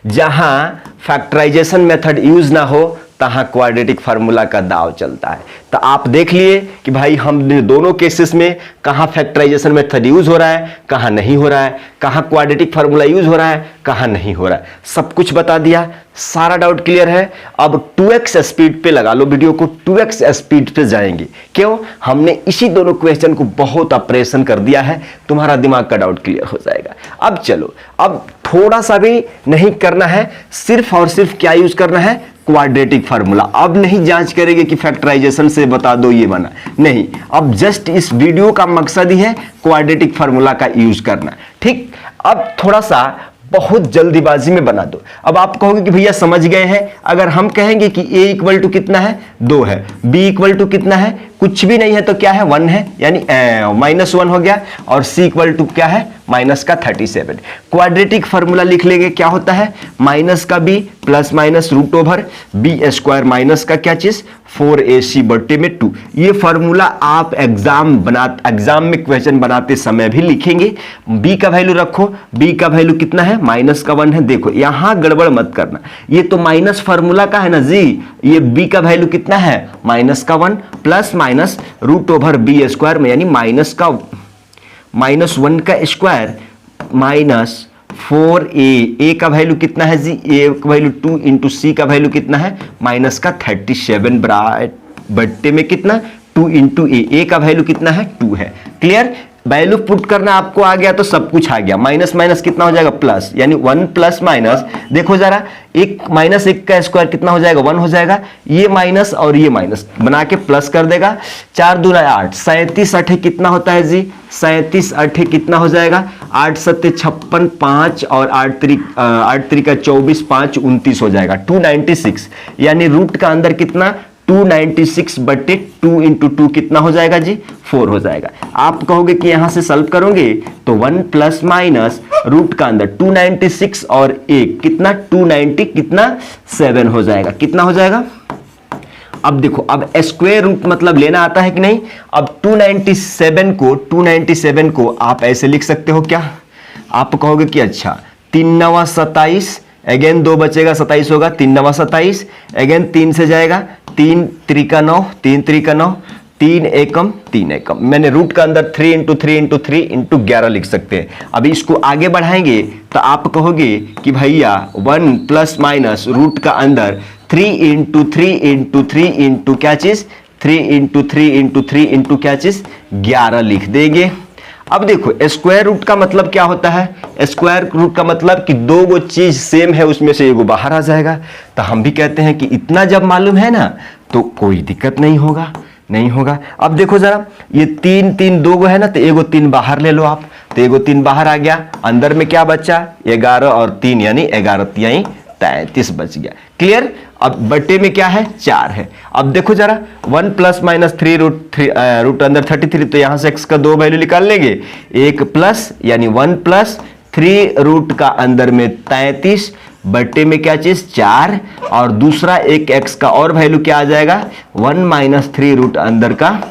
जहां फैक्टराइजेशन मेथड यूज ना हो तहां क्वाड्रेटिक फार्मूला का दाव चलता है। तो आप देख लिए कि भाई हमने दोनों केसेस में कहां फैक्टराइजेशन मेथड यूज हो रहा है, कहां नहीं हो रहा है, कहां क्वाड्रेटिक फार्मूला यूज हो रहा है, कहां नहीं हो रहा है, सब कुछ बता दिया। सारा डाउट क्लियर है। अब 2x स्पीड पे लगा लो वीडियो को, 2x स्पीड पे जाएंगे। क्यों? हमने इसी दोनों क्वेश्चन को बहुत ऑपरेशन कर दिया है, तुम्हारा दिमाग का डाउट क्लियर हो जाएगा। अब चलो, अब थोड़ा सा भी नहीं करना है, सिर्फ और सिर्फ क्या यूज करना है, क्वाड्रेटिक फार्मूला। अब नहीं जांच करेंगे कि फैक्टराइजेशन से बता दो ये बना, नहीं, अब जस्ट इस वीडियो का मकसद ही है क्वाड्रेटिक फार्मूला का यूज करना। ठीक, अब थोड़ा सा बहुत जल्दीबाजी में बना दो। अब आप कहोगे कि भैया समझ गए हैं, अगर हम कहेंगे कि a इक्वल टू कितना है, 2 है, b इक्वल टू कितना है, कुछ भी नहीं है तो क्या है, 1 है, यानी -1 हो गया, और c इक्वल टू क्या है, माइनस का 37। क्वाड्रेटिक फार्मूला लिख लेंगे, क्या होता है, माइनस का b plus minus root over b square minus का क्या चीज, 4ac बट्टे में 2। ये फार्मूला आप एग्जाम में क्वेश्चन बनाते समय भी लिखेंगे। b का वैल्यू रखो, b का वैल्यू कितना है, -1 है। देखो यहां गड़बड़ मत करना, ये तो माइनस फार्मूला का है ना जी, ये b का वैल्यू कितना है, -1 plus minus root over b square में, यानी -1 का स्क्वायर माइनस 4a का वैल्यू कितना है जी, a का वैल्यू 2 इंटू सी का वैल्यू कितना है, माइनस का 37 बट्टे में कितना, 2 इंटू ए का वैल्यू कितना है, 2 है। क्लियर? वैल्यू पुट करना आपको आ गया तो सब कुछ आ गया। माइनस माइनस कितना हो जाएगा, प्लस, यानी 1 प्लस माइनस, देखो जरा, एक माइनस 1 का स्क्वायर कितना हो जाएगा, 1 हो जाएगा, ये माइनस और ये माइनस बना के प्लस कर देगा, 4 दूना 8, 37 8 कितना होता है जी, 37 8 कितना हो जाएगा, 8 7 56, 5 और 8 3 का 24, 5 29 हो जाएगा, 296, यानी रूट का अंदर कितना, 296 बट्टे 2 इंटू 2 कितना हो जाएगा जी, 4 हो जाएगा। आप कहोगे कि यहां से सॉल्व करोगे तो 1 प्लस माइनस रूट का अंदर 296 और 1 कितना, 290 कितना, 7 हो जाएगा। कितना हो जाएगा? अब देखो, अब स्क्वायर रूट मतलब लेना आता है कि नहीं। अब 297 को आप ऐसे लिख सकते हो क्या, आप कहोगे कि अच्छा 3 9 27, अगेन 2 बचेगा, 27 होगा, 3 9 27, अगेन 3 से जाएगा, 3 3 का 9, 3 3 का 9, 3 एकम 3 एकम, मैंने रूट का अंदर 3 इंटू 3 इंटू 3 इंटू 11 लिख सकते हैं। अभी इसको आगे बढ़ाएंगे तो आप कहोगे कि भैया 1 प्लस माइनस रूट का अंदर 3 इंटू 3 इंटू 3 इंटू क्या चीज, 3 इंटू 3 इंटू 3 इंटू क्या चीज, 11 लिख देंगे। अब देखो स्क्वायर रूट का मतलब क्या होता है, स्क्वायर रूट का मतलब कि दो गो चीज सेम है, उसमें से एगो बाहर आ जाएगा। तो हम भी कहते हैं कि इतना जब मालूम है ना तो कोई दिक्कत नहीं होगा, नहीं होगा। अब देखो जरा, ये 3 3 दो गो है ना, तो एगो 3 बाहर ले लो आप, तो एगो 3 बाहर आ गया, अंदर में क्या बचा, 11 और 3 यानी 11 3 33 बच गया। क्लियर? अब बट्टे में क्या है, 4 है। अब देखो जरा, 1 प्लस माइनस 3 रूट अंदर 33, तो यहां से x का 2 वैल्यू निकाल लेंगे, 1 प्लस यानी 1 प्लस 3 रूट का अंदर में 33 बट्टे में क्या चीज, 4, और दूसरा एक x का और वैल्यू क्या आ जाएगा, 1 माइनस 3 रूट अंदर का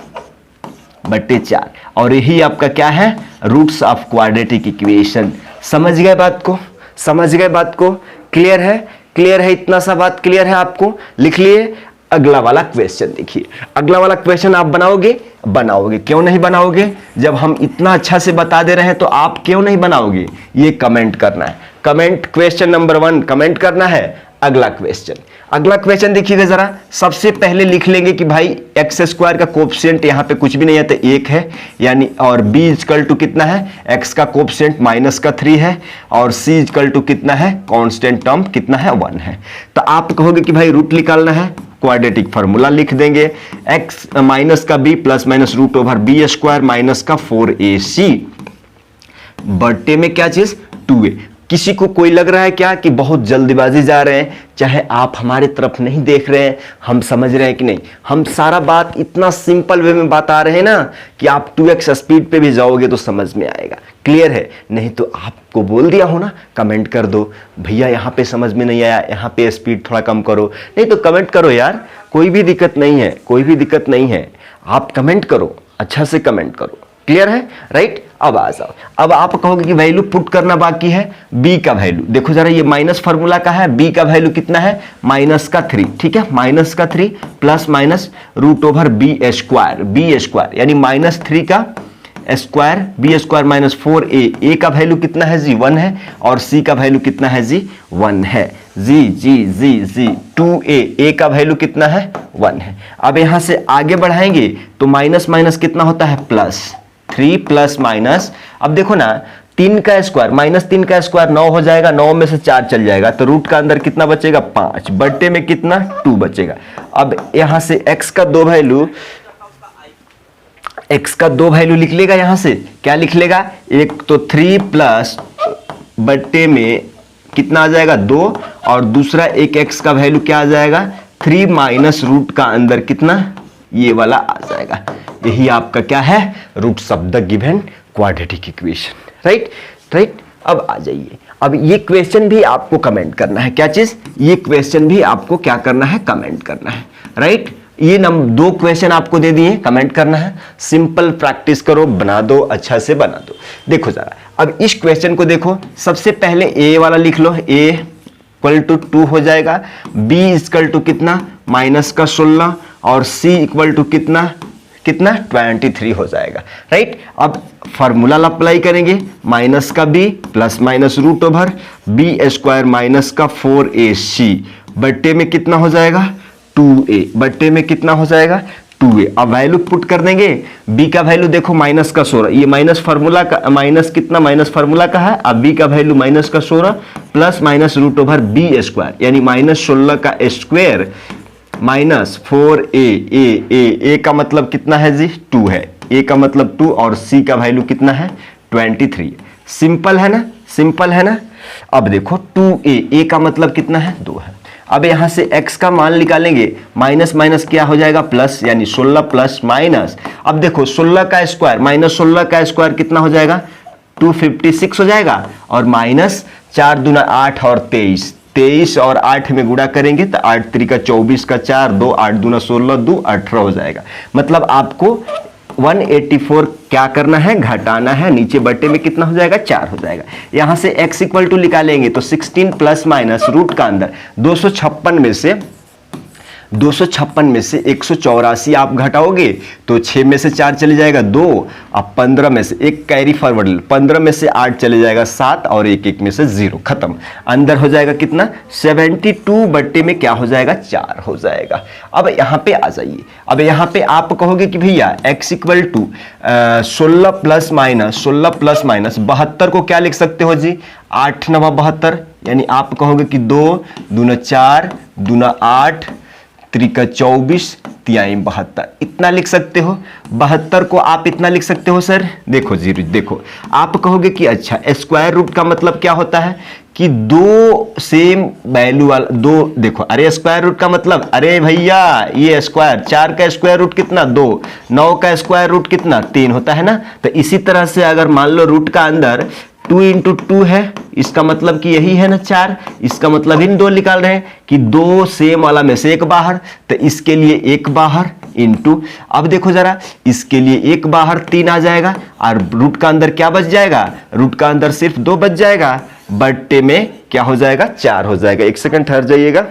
बट्टे 4, और यही आपका क्या है, रूट्स ऑफ क्वाड्रेटिक इक्वेशन। समझ गए बात को, समझ गए बात को? क्लियर है? क्लियर है? इतना सा बात क्लियर है आपको? लिख लिए। अगला वाला क्वेश्चन देखिए, अगला वाला क्वेश्चन आप बनाओगे, बनाओगे, क्यों नहीं बनाओगे? जब हम इतना अच्छा से बता दे रहे हैं तो आप क्यों नहीं बनाओगे? ये कमेंट करना है, कमेंट क्वेश्चन नंबर 1 कमेंट करना है। अगला क्वेश्चन, अगला क्वेश्चन देखिएगा जरा, सबसे पहले लिख लेंगे कि भाई एक्स स्क्वायर का कोफिशिएंट यहाँ पे कुछ भी नहीं है तो 1 है, यानी, और b इक्वल टू कितना है, x का कोफिशिएंट -3 है, और c इक्वल टू कितना है, कांस्टेंट टर्म कितना है, 1 है। तो आप कहोगे कि भाई रूट निकालना है, क्वाड्रेटिक फार्मूला लिख देंगे, x माइनस का b plus minus root over b square minus का 4ac बट्टे में क्या चीज, 2a। किसी को कोई लग रहा है क्या कि बहुत जल्दबाजी जा रहे हैं, चाहे आप हमारे तरफ नहीं देख रहे हैं, हम समझ रहे हैं कि नहीं, हम सारा बात इतना सिंपल वे में बता रहे हैं ना कि आप 2x स्पीड पे भी जाओगे तो समझ में आएगा। क्लियर है? नहीं तो आपको बोल दिया हो ना, कमेंट कर दो भैया यहाँ पे समझ में नहीं आया, यहाँ पे स्पीड थोड़ा कम करो, नहीं तो कमेंट करो यार, कोई भी दिक्कत नहीं है, कोई भी दिक्कत नहीं है, आप कमेंट करो, अच्छा से कमेंट करो। क्लियर है, राइट। अब आ जाओ, अब आप कहोगे कि वैल्यू पुट करना बाकी है, b का वैल्यू देखो जरा, ये माइनस फार्मूला का है, b का वैल्यू कितना है -3, ठीक है, -3 plus minus root over b square यानी -3 का square, b square minus 4a, का वैल्यू कितना है जी 1 है, और c का वैल्यू कितना है जी 1 है, जी 2a, का वैल्यू कितना है 1 है। अब यहां से आगे बढ़ाएंगे तो माइनस माइनस कितना होता है प्लस, 3 प्लस माइनस, अब देखो ना 3 का स्क्वायर -3 का स्क्वायर 9 हो जाएगा, 9 में से 4 चल जाएगा तो रूट का अंदर कितना बचेगा 5, बट्टे में कितना 2 बचेगा। अब यहां से x का दो वैल्यू लिख लेगा, यहां से क्या लिख लेगा, एक तो 3 प्लस बट्टे में कितना आ जाएगा 2, और दूसरा एक x का वैल्यू क्या आ जाएगा 3 माइनस रूट का अंदर कितना ये वाला आ जाएगा। यही आपका क्या है roots of the given quadratic equation, right. अब आ जाइए, अब ये क्वेश्चन भी आपको कमेंट करना है, क्या चीज, ये क्वेश्चन भी आपको क्या करना है कमेंट करना है, राइट। ये 2 क्वेश्चन आपको दे दिए, कमेंट करना है, सिंपल प्रैक्टिस करो, बना दो, अच्छा से बना दो। देखो जरा, अब इस क्वेश्चन को देखो, सबसे पहले a वाला लिख लो, a इक्वल टू 2 हो जाएगा, b इक्वल टू कितना -16, और c इक्वल टू कितना 23 हो जाएगा, राइट। अब फॉर्मूला अप्लाई करेंगे, माइनस का b plus minus root over b square minus का 4ac, बट्टे में कितना हो जाएगा 2a, बट्टे में कितना हो जाएगा 2a। अब वैल्यू पुट कर देंगे, b का वैल्यू देखो -16, ये माइनस फार्मूला का माइनस फार्मूला का है, अब b का value -16 plus minus root over b square यानी -16 का स्क्वायर माइनस 4a, का मतलब कितना है जी 2 है, a का मतलब 2, और c का वैल्यू कितना है 23। सिंपल है ना। अब देखो 2a, का मतलब कितना है 2 है। अब यहां से x का मान निकालेंगे, माइनस माइनस क्या हो जाएगा प्लस, यानी 16 प्लस माइनस, अब देखो 16 का स्क्वायर -16 का स्क्वायर कितना हो जाएगा 256 हो जाएगा, और माइनस 4 दूना 8 और 23 और 8 में गुणा करेंगे तो 8 3 का 24 का 4, 2 8 दूना 16, 2 18 हो जाएगा। मतलब आपको 184 क्या करना है घटाना है, नीचे बट्टे में कितना हो जाएगा 4 हो जाएगा। यहां से x इक्वल टू निकालेंगे तो 16 प्लस माइनस रूट का अंदर 256 में से 184 आप घटाओगे तो 6 में से 4 चले जाएगा 2, अब 15 में से एक कैरी फॉरवर्ड, 15 में से 8 चले जाएगा 7, और 1 में से 0, खत्म। अंदर हो जाएगा कितना 72, बट्टे में क्या हो जाएगा 4 हो जाएगा। अब यहाँ पे आ जाइए, अब यहाँ पे आप कहोगे कि भैया x equal to 16 plus minus 72 को क्या लिख सकते हो जी 8 9 72, यानी आप कहोगे कि 2 दूना 4 दूना 8 3 24 3 72, इतना लिख सकते हो। 72 को आप इतना लिख सकते हो सर, देखो जी देखो, आप कहोगे कि अच्छा स्क्वायर रूट का मतलब क्या होता है कि 2 सेम वैल्यू वाला 2, देखो अरे स्क्वायर रूट का मतलब, अरे भैया ये स्क्वायर 4 का स्क्वायर रूट कितना 2, 9 का स्क्वायर रूट कितना 3 होता है ना। तो इसी तरह से अगर मान लो रूट का अंदर 2 इंटू 2 है, इसका मतलब कि यही है ना 4, इसका मतलब इन 2 निकाल रहे हैं कि 2 सेम वाला में से 1 बाहर, तो इसके लिए 1 बाहर इंटू, अब देखो जरा इसके लिए 1 बाहर 3 आ जाएगा, और रूट का अंदर क्या बच जाएगा, रूट का अंदर सिर्फ 2 बच जाएगा, बट्टे में क्या हो जाएगा 4 हो जाएगा। 1 सेकंड ठहर जाइएगा,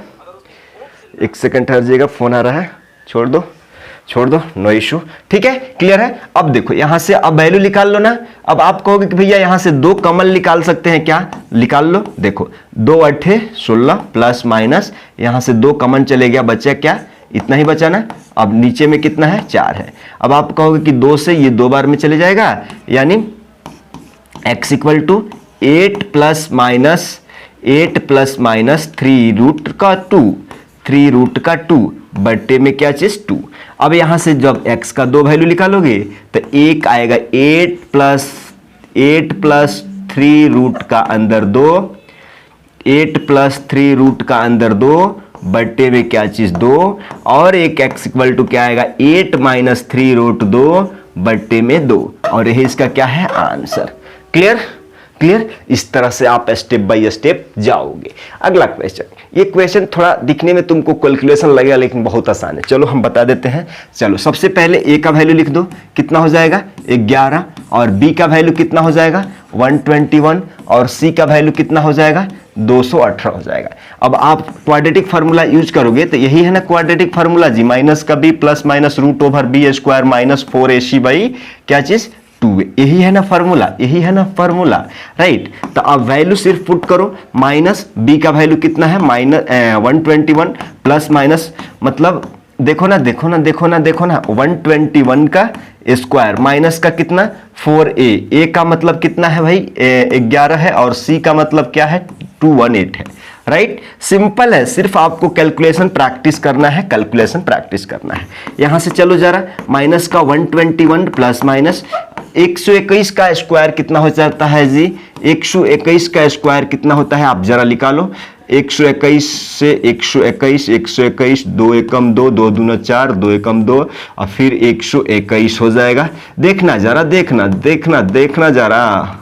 1 सेकंड ठहर जाइएगा, फोन आ रहा है, छोड़ दो, नो इशू, ठीक है, क्लियर है। अब देखो यहां से अब वैल्यू निकाल लो ना। अब आप कहोगे कि भैया यहां से 2 कॉमन निकाल सकते हैं क्या, निकाल लो। देखो 2 8 16 प्लस माइनस, यहां से 2 कॉमन चले गया, बचा क्या इतना ही बचा ना। अब नीचे में कितना है 4 है। अब आप कहोगे कि 2 से ये 2 बार में चले जाएगा, यानी x equal to 8 plus minus 3 root का 2 बट्टे में क्या चीज 2। अब यहां से जब x का 2 वैल्यू निकालोगे तो 1 आएगा 8 प्लस 3 रूट का अंदर 2, 8 प्लस 3 रूट का अंदर 2 बट्टे में क्या चीज 2, और एक x इक्वल टू क्या आएगा 8 माइनस 3 रूट 2 बट्टे में 2, और यही इसका क्या है आंसर। क्लियर। इस तरह से आप स्टेप बाय स्टेप जाओगे। अगला क्वेश्चन, ये क्वेश्चन थोड़ा दिखने में तुमको कैलकुलेशन लगेगा लेकिन बहुत आसान है। चलो हम बता देते हैं। चलो सबसे पहले ए का वैल्यू लिख दो, कितना हो जाएगा 11, और बी का वैल्यू कितना हो जाएगा 121, और सी का वैल्यू कितना हो जाएगा 218 हो जाएगा। अब आप क्वाड्रेटिक फार्मूला यूज करोगे तो यही है ना क्वाड्रेटिक फार्मूला जी, माइनस का b plus minus root over b square minus 4ac by क्या चीज 2, यही है ना फार्मूला, यही है ना फार्मूला, राइट। तो अब वैल्यू सिर्फ पुट करो, माइनस बी का वैल्यू कितना है माइनस 121 प्लस माइनस, मतलब देखो ना 121 का स्क्वायर माइनस का कितना 4a, ए का मतलब कितना है भाई 11 है, और सी का मतलब क्या है 218 है, राइट। सिंपल है, सिर्फ आपको कैलकुलेशन प्रैक्टिस करना है, कैलकुलेशन प्रैक्टिस करना है। यहां से चलो जरा, माइनस का 121 प्लस माइनस 121 का स्क्वायर कितना हो जाता है जी, 121 का स्क्वायर कितना होता है आप जरा निकालो। 121 से 121 2 एकम 2 2 दूना 4 2 एकम 2 और फिर 121 हो जाएगा। देखना जरा, देखना जरा,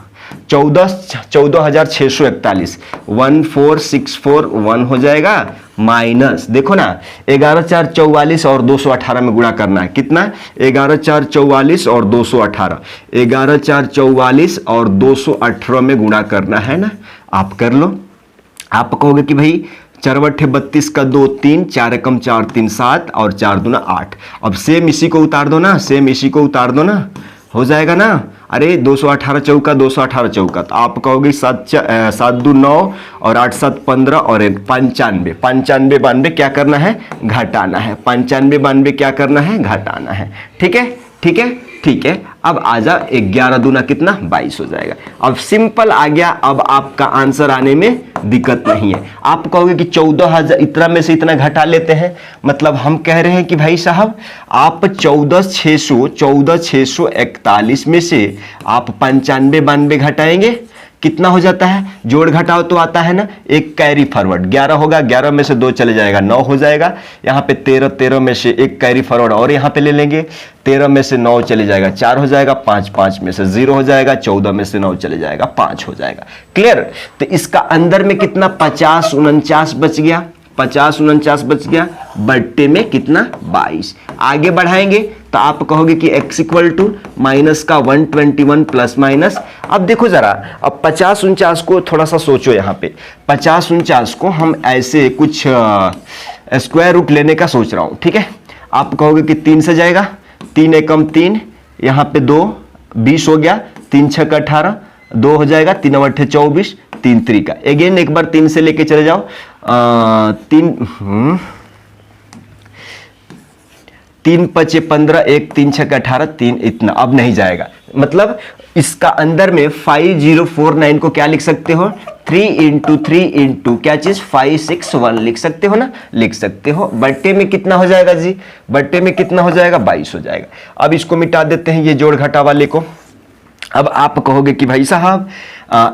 14,641 14641 हो जाएगा, माइनस देखो ना 11 4 44 और 218 में गुणा करना है, कितना 11 4 44 और 218, 11 4 44 और 218 में गुणा करना है ना। आप कर लो, आप कहोगे कि भाई 4 बट्ठे 32 का 2 3, 4 एकम 4 3 7 और 4 दूना 8। अब सेम इसी को उतार दो ना, सेम इसी को उतार दो ना, हो जाएगा ना। अरे 218 चौका 218 चौका, तो आप कहोगे 7 2 9 और 8 7 15 और 95 92 क्या करना है घटाना है, 95 92 क्या करना है घटाना है। ठीक है ठीक है ठीक है। अब आजा 11 दूना कितना 22 हो जाएगा। अब सिंपल आ गया, अब आपका आंसर आने में दिक्कत नहीं है। आप कहोगे कि 14,000 इतना में से इतना घटा लेते हैं, मतलब हम कह रहे हैं कि भाई साहब आप 14,641 में से आप 95 92 घटाएंगे, कितना हो जाता है, जोड़ घटाओ तो आता है ना, एक कैरी फॉरवर्ड 11 होगा, 11 में से 2 चले जाएगा 9 हो जाएगा, यहाँ पे 13 में से एक कैरी फॉरवर्ड और यहाँ पे ले लेंगे, 13 में से 9 चले जाएगा 4 हो जाएगा, 5 में से 0 हो जाएगा, 14 में से 9 चले जाएगा 5 हो जाएगा। क्लियर। तो इसका अंदर में कितना 50 49 बच गया, 50 49 बच गया, बट्टे में कितना 22। आगे बढ़ाएंगे तो आप कहोगे कि x इक्वल टू माइनस का 121 प्लस माइनस। अब देखो जरा, अब 50 49 को थोड़ा सा सोचो, यहाँ पे 50 49 को हम ऐसे कुछ स्क्वायर रूट लेने का सोच रहा हूं, ठीक है। आप कहोगे कि 3 से जाएगा, 3 एकम 3, यहाँ पे 2 20 हो गया, 3 6 का 18, 2 हो जाएगा, 3 8 24, 3 3 का अगेन एक बार 3 से लेके चले जाओ, 3 5 15 1 3 6 18 3, इतना अब नहीं जाएगा। मतलब इसका अंदर में 5049 को क्या लिख सकते हो 3 × 3 × क्या चीज 561 लिख सकते हो ना, लिख सकते हो। बट्टे में कितना हो जाएगा जी, बट्टे में कितना हो जाएगा 22 हो जाएगा। अब इसको मिटा देते हैं ये जोड़ घटा वाले को। अब आप कहोगे कि भाई साहब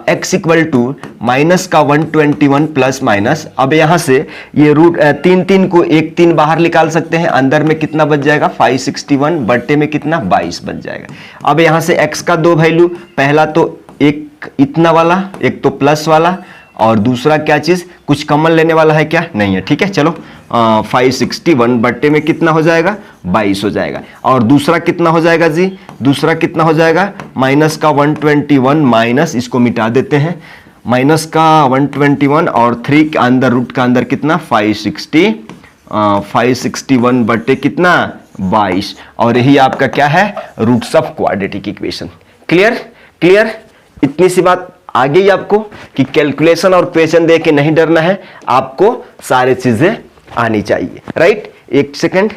x इक्वल टू माइनस का 121 प्लस माइनस, अब यहां से ये रूट 3 को 1 3 बाहर निकाल सकते हैं, अंदर में कितना बच जाएगा 561, बट्टे में कितना 22 बच जाएगा। अब यहां से x का 2 वैल्यू, पहला तो एक इतना वाला, एक तो प्लस वाला, और दूसरा क्या चीज कुछ कॉमन लेने वाला है क्या, नहीं है, ठीक है। चलो 561 बट्टे में कितना हो जाएगा 22 हो जाएगा। और दूसरा कितना हो जाएगा जी, दूसरा कितना हो जाएगा माइनस का 121 माइनस, इसको मिटा देते हैं, माइनस का 121 और 3 के अंदर रूट का अंदर कितना 561 बट्टे कितना 22, और यही आपका क्या है roots of quadratic equation. Clear clear. इतनी सी बात आ गई आपको कि कैलकुलेशन और क्वेश्चन देख के नहीं डरना है, आपको सारी चीजें आनी चाहिए, राइट। एक सेकंड,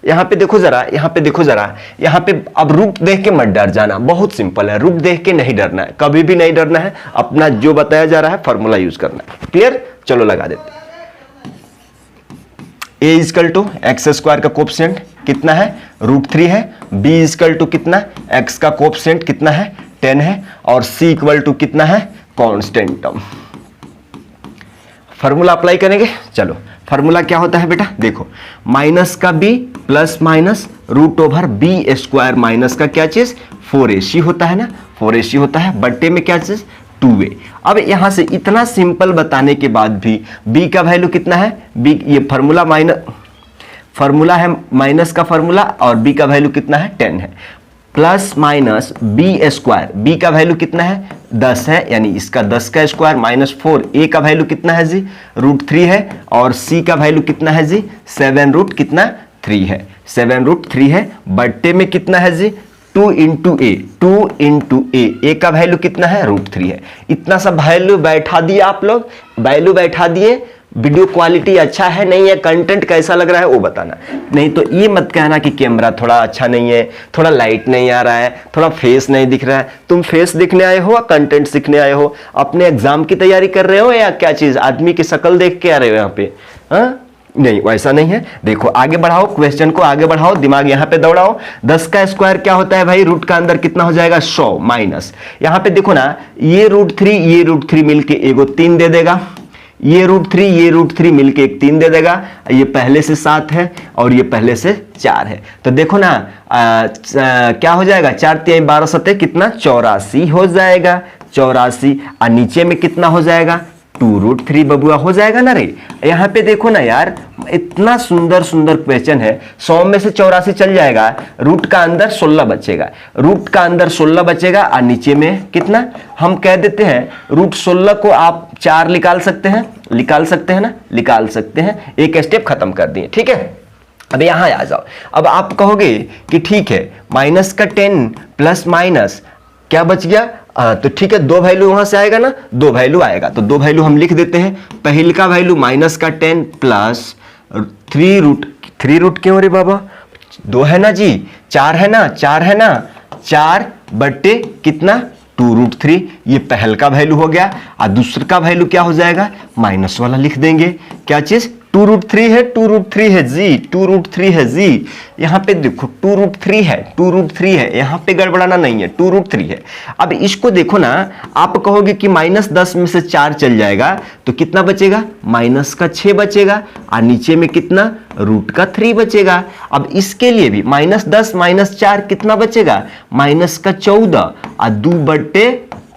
यहां पे देखो जरा, यहां पे देखो जरा, यहां पे अब रूप देख के मत डर जाना, बहुत सिंपल है, रूप देख के नहीं डरना है, कभी भी नहीं डरना है, अपना जो बताया जा रहा है फॉर्मूला यूज करना है। क्लियर। चलो लगा देते हैं। a is equal to x square का कोफिशिएंट कितना है √3 है, b इजकल टू कितना x का कोफिशिएंट कितना है 10 है, और c इक्वल टू कितना है कांस्टेंट टर्म। फार्मूला अप्लाई करेंगे। चलो फार्मूला क्या होता है बेटा, देखो माइनस का b plus minus √b square minus का क्या चीज 4ac होता है ना, 4ac होता है, बट्टे में क्या चीज 2a। अब यहां से इतना सिंपल बताने के बाद भी b का वैल्यू कितना है, b ये फार्मूला है माइनस का फार्मूला, और b का वैल्यू कितना है 10 है, plus minus b square, b का वैल्यू कितना है 10 है, यानी इसका 10 का स्क्वायर माइनस 4, a का वैल्यू कितना है जी √3 है, और c का वैल्यू कितना है जी 7√3 है, 7√3 है, बट्टे में कितना है जी 2 इंटू ए का वैल्यू कितना है √3 है। इतना सा वैल्यू बैठा दिए आप लोग, वैल्यू बैठा दिए। वीडियो क्वालिटी अच्छा है नहीं है, कंटेंट कैसा लग रहा है वो बताना, नहीं तो ये मत कहना कि कैमरा थोड़ा अच्छा नहीं है, थोड़ा लाइट नहीं आ रहा है, थोड़ा फेस नहीं दिख रहा है। तुम फेस दिखने आए हो या कंटेंट सीखने आए हो, अपने एग्जाम की तैयारी कर रहे हो या क्या चीज, आदमी की शक्ल देख के आ रहे हो यहाँ पे? हाँ नहीं, वैसा नहीं है। देखो आगे बढ़ाओ, क्वेश्चन को आगे बढ़ाओ, दिमाग यहाँ पे दौड़ाओ। 10 का स्क्वायर क्या होता है भाई, रूट का अंदर कितना हो जाएगा 100 माइनस, यहाँ पे देखो ना ये √3 मिलके एगो 3 दे देगा, ये √3 मिलके एक 3 दे देगा, ये पहले से 7 है और ये पहले से 4 है, तो देखो ना क्या हो जाएगा 4 3 12 7 कितना 84 हो जाएगा, 84, और नीचे में कितना हो जाएगा 2√3 बबुआ हो जाएगा ना रे। यहाँ पे देखो ना यार, इतना सुंदर सुंदर क्वेश्चन है, 100 में से 84 चल जाएगा, रूट का अंदर 16 बचेगा, रूट का अंदर 16 बचेगा, और नीचे में कितना हम कह देते हैं √16 को आप 4 निकाल सकते हैं, निकाल सकते हैं ना, निकाल सकते हैं, एक स्टेप खत्म कर दिए। ठीक है, अब यहां आ जाओ। अब आप कहोगे कि ठीक है माइनस का 10 प्लस माइनस क्या बच गया, तो ठीक है 2 वैल्यू वहां से आएगा ना, 2 वैल्यू आएगा, तो 2 वैल्यू हम लिख देते हैं। पहले का वैल्यू माइनस का 10 प्लस 3 रूट क्यों रे बाबा, 2 है ना जी, 4 है ना, 4 है ना, 4 बट्टे कितना 2√3, ये पहल का वैल्यू हो गया, और दूसरे का वैल्यू क्या हो जाएगा माइनस वाला लिख देंगे, क्या चीज 2√3 है, 2√3 है जी, 2√3 है जी। यहाँ पे देखो 2√3 है, 2√3 है, यहाँ पे गड़बड़ाना नहीं है, 2√3 है। अब इसको देखो ना, आप कहोगे कि -10 में से 4 चल जाएगा तो कितना बचेगा, -6 बचेगा, और नीचे में कितना √3 बचेगा। अब इसके लिए भी -10 -4 कितना बचेगा, -14, और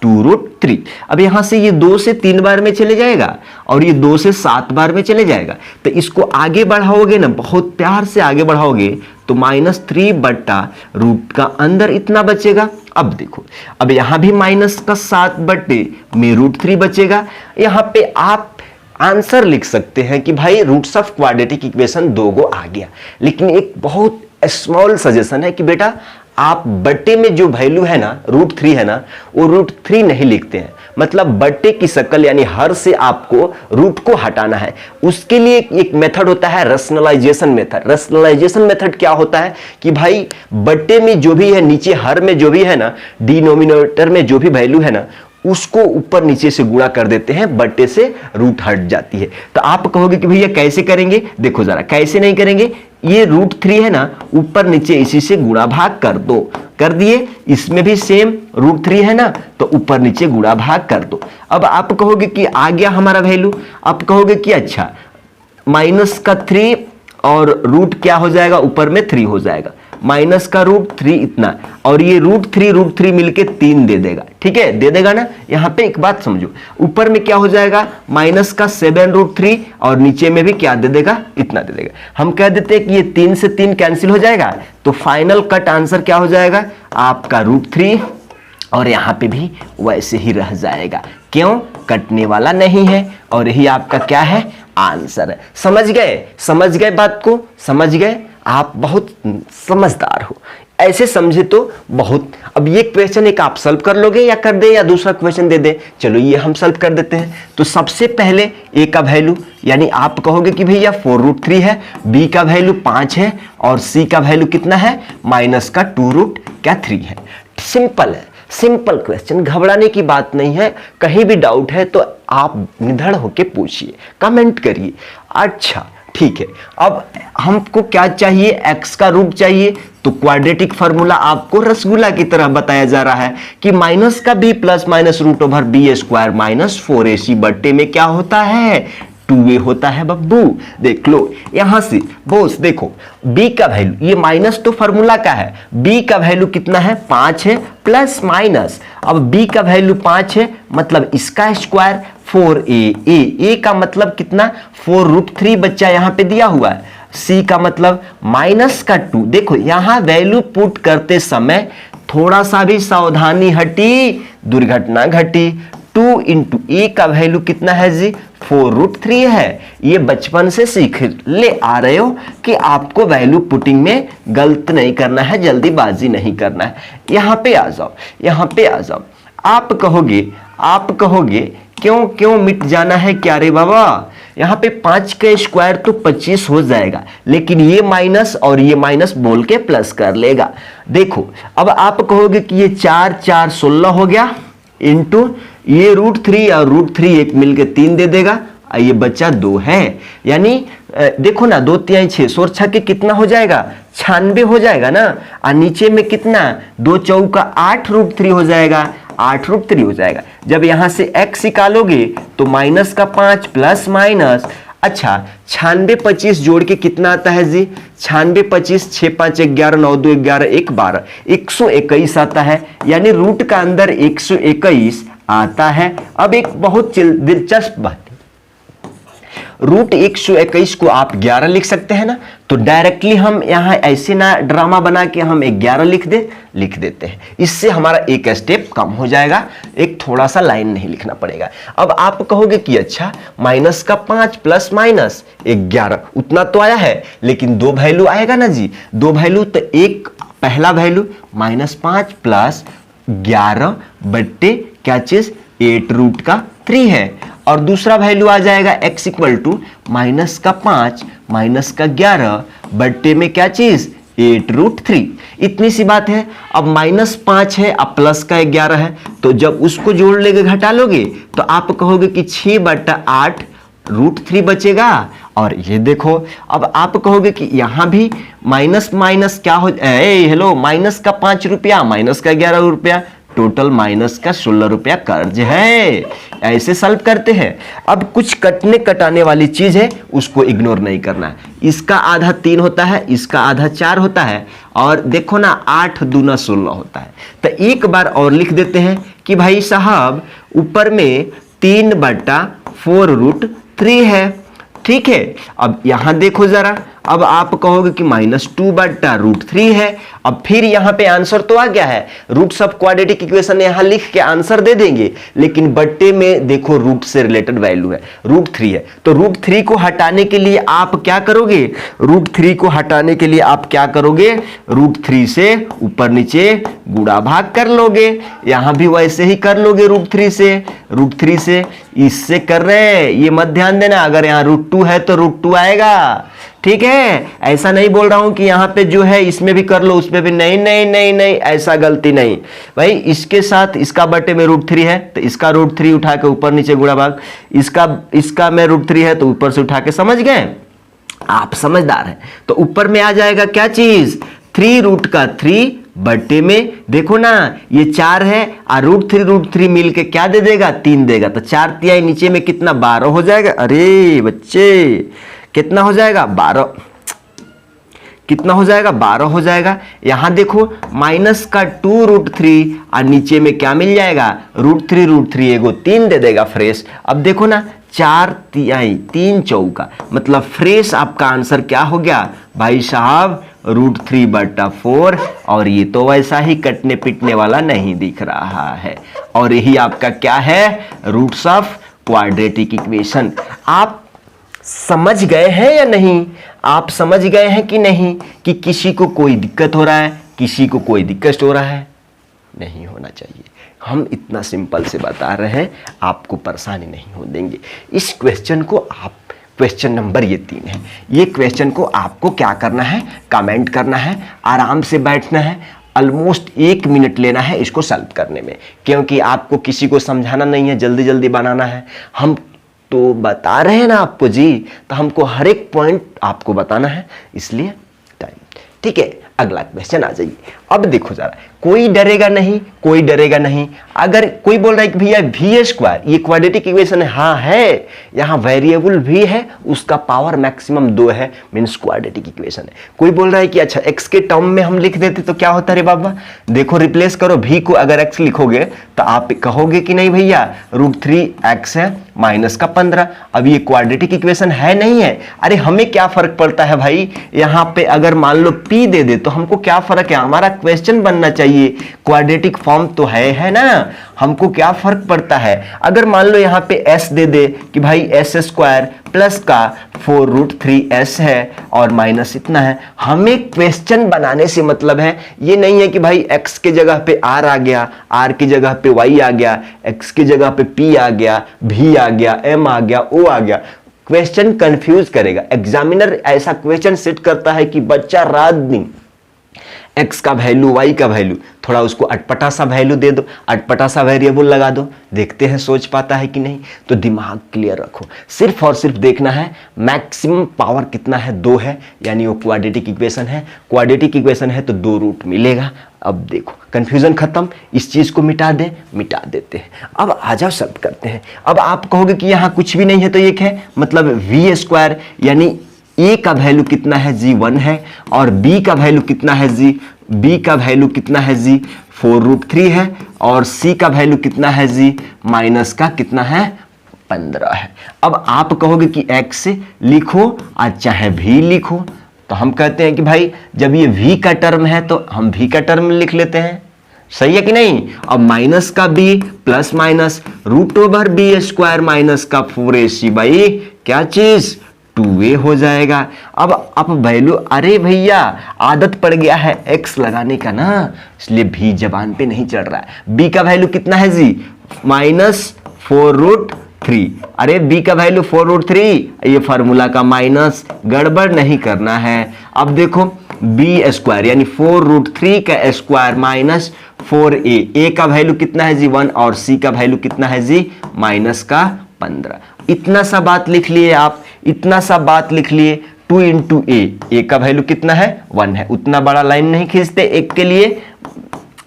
2/2√3। अब यहां से ये 2 से 3 बार में चले जाएगा, और ये 2 से 7 बार में चले जाएगा, तो इसको आगे बढ़ाओगे ना, बहुत प्यार से आगे बढ़ाओगे तो -3 बट्टा रूट का अंदर इतना बचेगा। अब देखो, अब यहां भी -7 बट्टे में √3 बचेगा। यहां पे आप आंसर लिख सकते हैं कि भाई रूट्स ऑफ क्वाड्रेटिक इक्वेशन 2 गो आ गया, लेकिन एक बहुत स्मॉल सजेशन है कि बेटा आप बट्टे में जो वैल्यू है ना √3 है ना, वो √3 नहीं लिखते हैं, मतलब बट्टे की शक्ल यानी हर से आपको रूट को हटाना है। उसके लिए एक मेथड होता है रैशनलाइजेशन मेथड। रैशनलाइजेशन मेथड क्या होता है कि भाई बट्टे में जो भी है, नीचे हर में जो भी है ना, डिनोमिनेटर में जो भी वैल्यू है ना, उसको ऊपर नीचे से गुणा कर देते हैं, बट्टे से रूट हट जाती है। तो आप कहोगे कि भैया कैसे करेंगे, देखो जरा कैसे नहीं करेंगे, ये √3 है ना, ऊपर नीचे इसी से गुणा भाग कर दो, कर दिए। इसमें भी सेम √3 है ना, तो ऊपर नीचे गुणा भाग कर दो। अब आप कहोगे कि आ गया हमारा वैल्यू, आप कहोगे कि अच्छा -3 और रूट क्या हो जाएगा, ऊपर में 3 हो जाएगा, -√3 इतना, और ये √3 मिलके 3 दे देगा। ठीक है, दे देगा ना। यहां पे एक बात समझो, ऊपर में क्या हो जाएगा -7√3, और नीचे में भी क्या दे देगा, इतना दे देगा। हम कह देते हैं कि ये 3 से 3 कैंसिल हो जाएगा, तो फाइनल कट आंसर क्या हो जाएगा आपका √3, और यहां पे भी वैसे ही रह जाएगा, क्यों, कटने वाला नहीं है, और यही आपका क्या है आंसर है। समझ गए, समझ गए बात को, समझ गए, आप बहुत समझदार हो, ऐसे समझे तो बहुत। अब ये क्वेश्चन एक आप सॉल्व कर लोगे या कर दे, या दूसरा क्वेश्चन दे दे, चलो ये हम सॉल्व कर देते हैं। तो सबसे पहले ए का वैल्यू, यानी आप कहोगे कि भैया 4√3 है, बी का वैल्यू 5 है, और सी का वैल्यू कितना है -2√3 है। सिंपल है, सिंपल क्वेश्चन, घबराने की बात नहीं है। कहीं भी डाउट है तो आप निडर होके पूछिए, कमेंट करिए। अच्छा ठीक है, अब हमको क्या चाहिए, x का रूट चाहिए, तो क्वाड्रेटिक फार्मूला आपको रसगुल्ला की तरह बताया जा रहा है कि माइनस का b plus minus √b² -4ac बट्टे में क्या होता है 2a होता है बब्बू। देख लो यहां से बॉस, देखो b का वैल्यू, ये माइनस तो फॉर्मूला का है, b का वैल्यू कितना है 5 है प्लस माइनस। अब b का वैल्यू 5 है मतलब इसका स्क्वायर 4a, a का मतलब कितना 4√3 बच्चा यहां पे दिया हुआ है। c का मतलब माइनस का 2। देखो यहां वैल्यू पुट करते समय थोड़ा सा भी सावधानी हटी दुर्घटना घटी। 2 इंटू ए का वैल्यू कितना है जी 4√3 है। ये बचपन से सीख ले आ रहे हो कि आपको वैल्यू पुटिंग में गलत नहीं करना है, जल्दीबाजी नहीं करना है। यहां पे आ जाओ, यहां पे आ जाओ। आप कहोगे क्यों मिट जाना है क्या रे बाबा, यहां पे 5 का स्क्वायर तो 25 हो जाएगा, लेकिन ये माइनस और ये माइनस बोल के प्लस कर लेगा। देखो अब आप कहोगे कि ये 4 4 16 हो गया इंटू ये √3 और √3 एक मिलके 3 दे देगा, ये बच्चा 2 है। यानी देखो ना 2 3 6 और 6 के कितना हो जाएगा 96 हो जाएगा ना। और नीचे में कितना 2 चौका 8 √3 हो जाएगा, 8 √3 हो जाएगा। जब यहां से x निकालोगे तो माइनस का 5 प्लस माइनस, अच्छा 96 25 जोड़ के कितना आता है जी 96 25 6 5 11 9 2 11 1 12 121 आता है। यानी रूट का अंदर 121 आता है। अब एक बहुत दिलचस्प बात है, रूट 121 को आप 11 लिख सकते हैं ना, तो डायरेक्टली हम यहां ऐसे ना ड्रामा बना के हम 11 लिख देते हैं। इससे हमारा एक स्टेप कम हो जाएगा, एक थोड़ा सा लाइन नहीं लिखना पड़ेगा। अब आप कहोगे कि अच्छा माइनस का 5 प्लस माइनस 11 उतना तो आया है, लेकिन 2 वैल्यू आएगा ना जी, 2 वैल्यू। तो एक पहला वैल्यू -5 प्लस 11 बट्टे क्या चीज 8√3 है, और दूसरा वैल्यू आ जाएगा x इक्वल टू -5 -11 बट्टे में क्या चीज 8√3। इतनी सी बात है। अब -5 है, अब प्लस का 11 है, तो जब उसको जोड़ लेके घटा लोगे तो आप कहोगे कि 6/8 √3 बचेगा। और ये देखो अब आप कहोगे कि यहां भी माइनस माइनस क्या हो, हेलो माइनस का 5 रुपया माइनस का 11 रुपया, टोटल माइनस का 16 रुपया कर्ज है। ऐसे सॉल्व करते हैं। अब कुछ कटने कटाने वाली चीज है उसको इग्नोर नहीं करना है। इसका आधा 3 होता है, इसका आधा 4 होता है, और देखो ना 8 दूना 16 होता है। तो एक बार और लिख देते हैं कि भाई साहब ऊपर में 3/4√3 है, ठीक है। अब यहां देखो जरा, अब आप कहोगे कि -2/√3 है। अब फिर यहां पे आंसर तो आ गया है, रूट्स ऑफ क्वाड्रेटिक इक्वेशन यहां लिख के आंसर दे देंगे, लेकिन बट्टे में देखो रूट से रिलेटेड वैल्यू है √3 है। तो √3 को हटाने के लिए आप क्या करोगे, √3 को हटाने के लिए आप क्या करोगे, √3 से ऊपर नीचे गुणा भाग कर लोगे। यहां भी वैसे ही कर लोगे, √3 से इससे कर रहे हैं, ये मत ध्यान देना, अगर यहां √2 है तो √2 आएगा, ठीक है। ऐसा नहीं बोल रहा हूं कि यहां पे जो है इसमें भी कर लो उसमें भी, नहीं नहीं नहीं नहीं, ऐसा गलती नहीं भाई। इसके साथ इसका बटे में √3 है तो इसका √3 उठा के ऊपर नीचे गुणा भाग, इसका में √3 है तो ऊपर से उठा के, समझ गए आप, समझदार है। तो ऊपर में आ जाएगा क्या चीज 3√3 बट्टे में, देखो ना ये 4 है और √3 मिल के क्या दे देगा 3 देगा, तो 4 तिहाई नीचे में कितना 12 हो जाएगा। अरे बच्चे कितना हो जाएगा 12, कितना हो जाएगा 12 हो जाएगा। यहां देखो माइनस का 2√3 और नीचे में क्या मिल जाएगा √3 एगो 3 दे देगा फ्रेश। अब देखो ना 4 तिहाई 3 चौका, मतलब फ्रेश आपका आंसर क्या हो गया भाई साहब √3/4। और ये तो वैसा ही कटने पिटने वाला नहीं दिख रहा है, और यही आपका क्या है रूट्स ऑफ क्वाड्रेटिक इक्वेशन। आप समझ गए हैं या नहीं, आप समझ गए हैं कि नहीं कि किसी को कोई दिक्कत हो रहा है, किसी को कोई दिक्कत हो रहा है, नहीं होना चाहिए। हम इतना सिंपल से बता रहे हैं, आपको परेशानी नहीं हो देंगे। इस क्वेश्चन को आप, क्वेश्चन नंबर ये 3 है, ये क्वेश्चन को आपको क्या करना है, कमेंट करना है, आराम से बैठना है, ऑलमोस्ट 1 मिनट लेना है इसको सॉल्व करने में, क्योंकि आपको किसी को समझाना नहीं है, जल्दी जल्दी बनाना है। हम तो बता रहे हैं ना आपको जी, तो हमको हर एक पॉइंट आपको बताना है, इसलिए टाइम। ठीक है, अगला क्वेश्चन आ जाइए। अब देखो जरा, कोई डरेगा नहीं, कोई डरेगा नहीं। अगर कोई बोल रहा है कि भैया वी स्क्वायर ये क्वाड्रेटिक इक्वेशन है, हाँ है, यहाँ वेरिएबल भी है, उसका पावर मैक्सिमम 2 है, मीन्स क्वाड्रेटिक इक्वेशन है। कोई बोल रहा है कि अच्छा एक्स के टर्म में हम लिख देते तो क्या होता रे बाबा, देखो रिप्लेस करो, भी को अगर एक्स लिखोगे तो आप कहोगे कि नहीं भैया √3x है माइनस का 15। अब ये क्वाड्रेटिक इक्वेशन है नहीं है, अरे हमें क्या फर्क पड़ता है भाई, यहाँ पे अगर मान लो p दे दे तो हमको क्या फर्क है, हमारा क्वेश्चन बनना चाहिए क्वाड्रेटिक फॉर्म तो है ना, हमको क्या फर्क पड़ता है। अगर मान लो यहाँ पे s दे दे कि भाई s² प्लस का 4√3s है और माइनस इतना है, हमें क्वेश्चन बनाने से मतलब है, ये नहीं है कि भाई x के जगह पे r आ गया, r की जगह पे y आ गया, x की जगह पे p आ गया, v आ गया, m आ गया, o आ गया। क्वेश्चन कंफ्यूज करेगा। एग्जामिनर ऐसा क्वेश्चन सेट करता है कि बच्चा रात दिन x का वैल्यू y का वैल्यू थोड़ा उसको अटपटा सा वैल्यू दे दो, अटपटा सा वेरिएबल लगा दो, देखते हैं सोच पाता है कि नहीं। तो दिमाग क्लियर रखो, सिर्फ और सिर्फ देखना है मैक्सिमम पावर कितना है, 2 है, यानी वो क्वाड्रेटिक इक्वेशन है। क्वाड्रेटिक इक्वेशन है तो 2 रूट मिलेगा। अब देखो कंफ्यूजन खत्म, इस चीज को मिटा देते हैं। अब आ जाओ सॉल्व करते हैं। अब आप कहोगे कि यहाँ कुछ भी नहीं है तो एक है, मतलब v² यानी a का वैल्यू कितना है जी 1 है, और b का वैल्यू कितना है जी, b का वैल्यू कितना है जी 4√3 है, और c का वैल्यू कितना है जी माइनस का कितना है 15 है। अब आप कहोगे कि x लिखो और चाहे v लिखो, तो हम कहते हैं कि भाई जब ये v का टर्म है तो हम v का टर्म लिख लेते हैं, सही है कि नहीं। अब माइनस का b plus minus √b² minus का 4ac भाई क्या चीज 2a हो जाएगा। अब वैल्यू, अरे भैया आदत पड़ गया है x लगाने का ना, इसलिए भी जबान पे नहीं चढ़ रहा है। b का वैल्यू कितना है जी -4√3, अरे b का वैल्यू 4√3, ये फार्मूला का माइनस गड़बड़ नहीं करना है। अब देखो b² यानी 4√3 का स्क्वायर माइनस 4a, a का वैल्यू कितना है जी 1 और c का वैल्यू कितना है जी माइनस का 15। इतना सा बात लिख लिए आप, इतना सा बात लिख लिए। 2 इंटू a का वैल्यू कितना है 1 है, उतना बड़ा लाइन नहीं खींचते एक के लिए,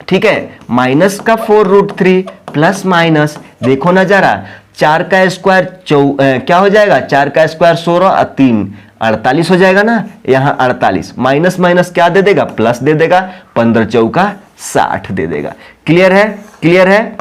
ठीक है। माइनस का 4√3 प्लस माइनस, देखो ना जरा 4 का स्क्वायर क्या हो जाएगा, 4 का स्क्वायर 16 और 3 48 हो जाएगा ना, यहाँ 48 माइनस माइनस क्या दे देगा प्लस दे देगा, 15 चौका 60 दे देगा। क्लियर है, क्लियर है,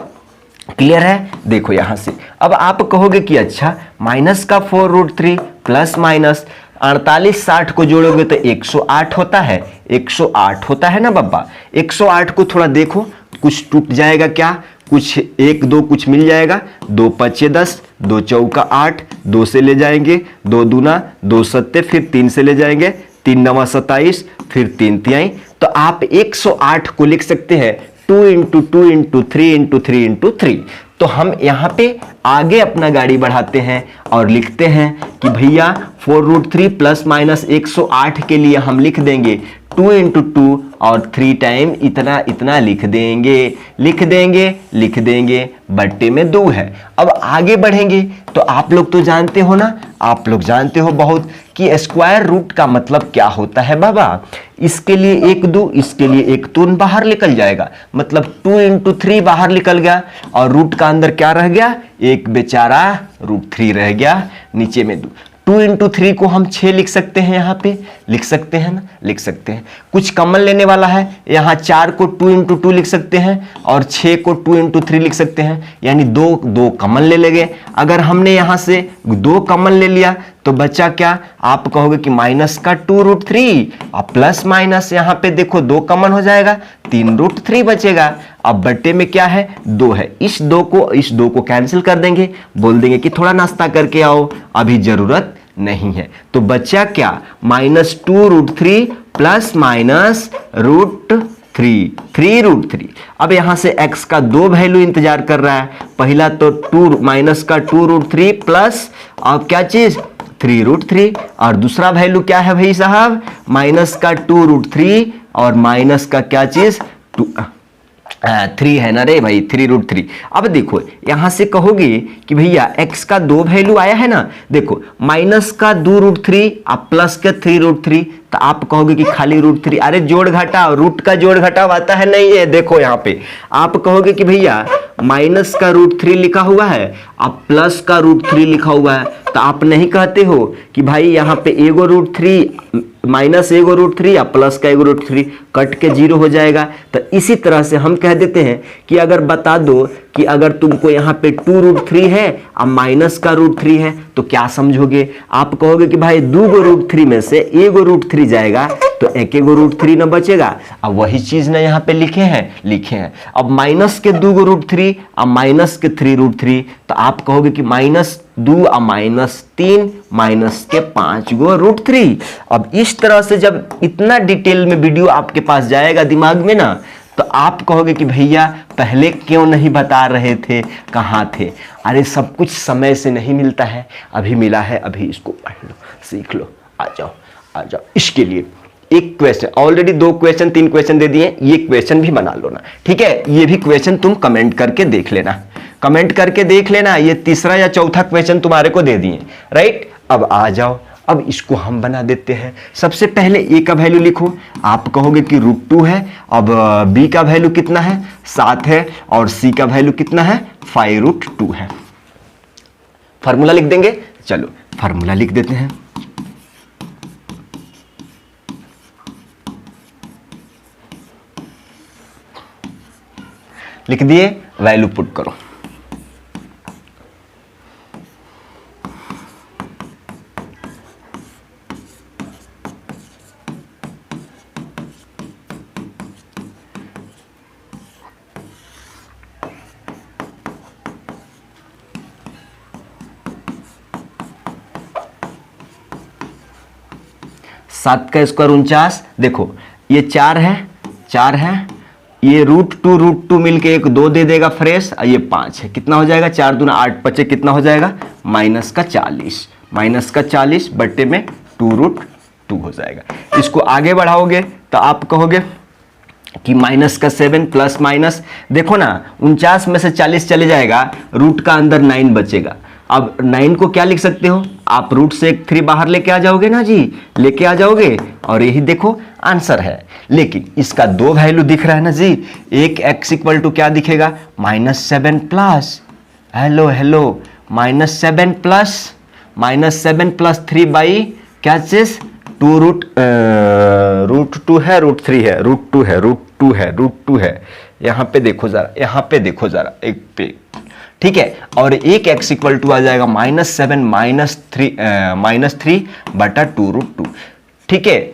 क्लियर है। देखो यहां से अब आप कहोगे कि अच्छा माइनस का 4√3 प्लस माइनस 48 60 को जोड़ोगे तो 108 होता है, 108 होता है ना बाबा। 108 को थोड़ा देखो, कुछ टूट जाएगा क्या, कुछ 1 2 कुछ मिल जाएगा, 2 5 10, 2 चौका 8, 2 से ले जाएंगे, 2 दूना 2 सत्ते, फिर 3 से ले जाएंगे, 3 9 27, फिर 3 तिहाई। तो आप 108 को लिख सकते हैं 2 इंटू 2 इंटू 3 इंटू 3 इंटू 3। तो हम यहाँ पे आगे अपना गाड़ी बढ़ाते हैं और लिखते हैं कि भैया 4√3 प्लस माइनस 108 के लिए हम लिख देंगे 2 इंटू 2 और 3 टाइम इतना इतना लिख देंगे, बट्टे में 2 है। अब आगे बढ़ेंगे तो आप लोग तो जानते हो ना, आप लोग जानते हो बहुत कि स्क्वायर रूट का मतलब क्या होता है बाबा। इसके लिए 1 2, इसके लिए 1 2 बाहर निकल जाएगा, मतलब 2 इंटू 3 बाहर निकल गया और रूट का अंदर क्या रह गया, एक बेचारा √3 रह गया, नीचे में 2। 2 इंटू 3 को हम 6 लिख सकते हैं, यहाँ पे लिख सकते हैं ना, लिख सकते हैं। कुछ कॉमन लेने वाला है, यहाँ 4 को 2 इंटू 2 लिख सकते हैं और 6 को 2 इंटू 3 लिख सकते हैं, यानी 2 कॉमन ले लेंगे। अगर हमने यहाँ से 2 कॉमन ले लिया तो बचा क्या, आप कहोगे कि माइनस का 2√3 और प्लस माइनस यहाँ पे देखो 2 कॉमन हो जाएगा, 3√3 बचेगा। अब बट्टे में क्या है 2 है, इस 2 को कैंसिल कर देंगे, बोल देंगे कि थोड़ा नाश्ता करके आओ, अभी जरूरत नहीं है। तो बचा क्या -2√3 प्लस माइनस √3। अब यहां से x का 2 वैल्यू इंतजार कर रहा है, पहला तो 2 माइनस का 2√3 प्लस अब क्या चीज 3√3, और दूसरा वैल्यू क्या है भाई साहब माइनस का 2√3 और माइनस का क्या चीज 3 है ना रे भाई, 3√3। अब देखो यहां से कहोगे कि भैया x का 2 वैल्यू आया है ना, देखो माइनस का 2√3 और प्लस का 3√3, तो आप कहोगे कि खाली √3, अरे जोड़ घटाओ, रूट का जोड़ घटाव आता है नहीं है। देखो यहाँ पे आप कहोगे कि भैया माइनस का √3 लिखा हुआ है और प्लस का √3 लिखा हुआ है, तो आप नहीं कहते हो कि भाई यहाँ पे एगो √3 माइनस एगो √3 या प्लस का एगो √3 कट के 0 हो जाएगा। तो इसी तरह से हम कह देते हैं कि अगर बता दो कि अगर तुमको यहाँ पे 2√3 है और माइनस का √3 है तो क्या समझोगे, आप कहोगे कि भाई 2 गो √3 में से एगो √3 जाएगा तो एक एगो √3 न बचेगा। अब वही चीज ना यहाँ पे लिखे हैं। अब माइनस के 2 गो √3 और माइनस के 3√3, तो आप कहोगे कि -2 और -3 माइनस के 5 गो √3। अब इस तरह से जब इतना डिटेल में वीडियो आपके पास जाएगा दिमाग में ना, तो आप कहोगे कि भैया पहले क्यों नहीं बता रहे थे, कहाँ थे। अरे सब कुछ समय से नहीं मिलता है, अभी मिला है, अभी इसको पढ़ लो, सीख लो, आ जाओ। इसके लिए एक क्वेश्चन, ऑलरेडी 2 क्वेश्चन 3 क्वेश्चन दे दिए, ये क्वेश्चन भी बना लो ना, ठीक है। ये भी क्वेश्चन तुम कमेंट करके देख लेना, ये तीसरा या चौथा क्वेश्चन तुम्हारे को दे दिए, राइट। अब आ जाओ, अब इसको हम बना देते हैं। सबसे पहले a का वैल्यू लिखो, आप कहोगे कि √2 है। अब b का वैल्यू कितना है, 7 है, और c का वैल्यू कितना है, 5√2 है। फार्मूला लिख देंगे, चलो फार्मूला लिख देते हैं। लिख दिए, वैल्यू पुट करो। सात का स्क्वायर 49, देखो ये 4 है, ये √2 मिलके एक 2 दे देगा फ्रेश, और ये 5 है, कितना हो जाएगा, 4 दूना 8 बचे, कितना हो जाएगा, -40 बट्टे में 2√2 हो जाएगा। इसको आगे बढ़ाओगे तो आप कहोगे कि -7 प्लस माइनस, देखो ना 49 में से 40 चले जाएगा, रूट का अंदर 9 बचेगा। अब 9 को क्या लिख सकते हो आप, रूट से एक 3 बाहर लेके आ जाओगे ना जी, लेके आ जाओगे, और यही देखो आंसर है। लेकिन इसका 2 वैल्यू दिख रहा है ना जी, एक x इक्वल टू क्या दिखेगा, -7 प्लस, हेलो -7 प्लस 3 बाई क्या चीज, √2 है, √2 है। यहाँ पे देखो जरा एक पे, ठीक है। और एक x इक्वल टू आ जाएगा -3 बटा 2√2, ठीक है।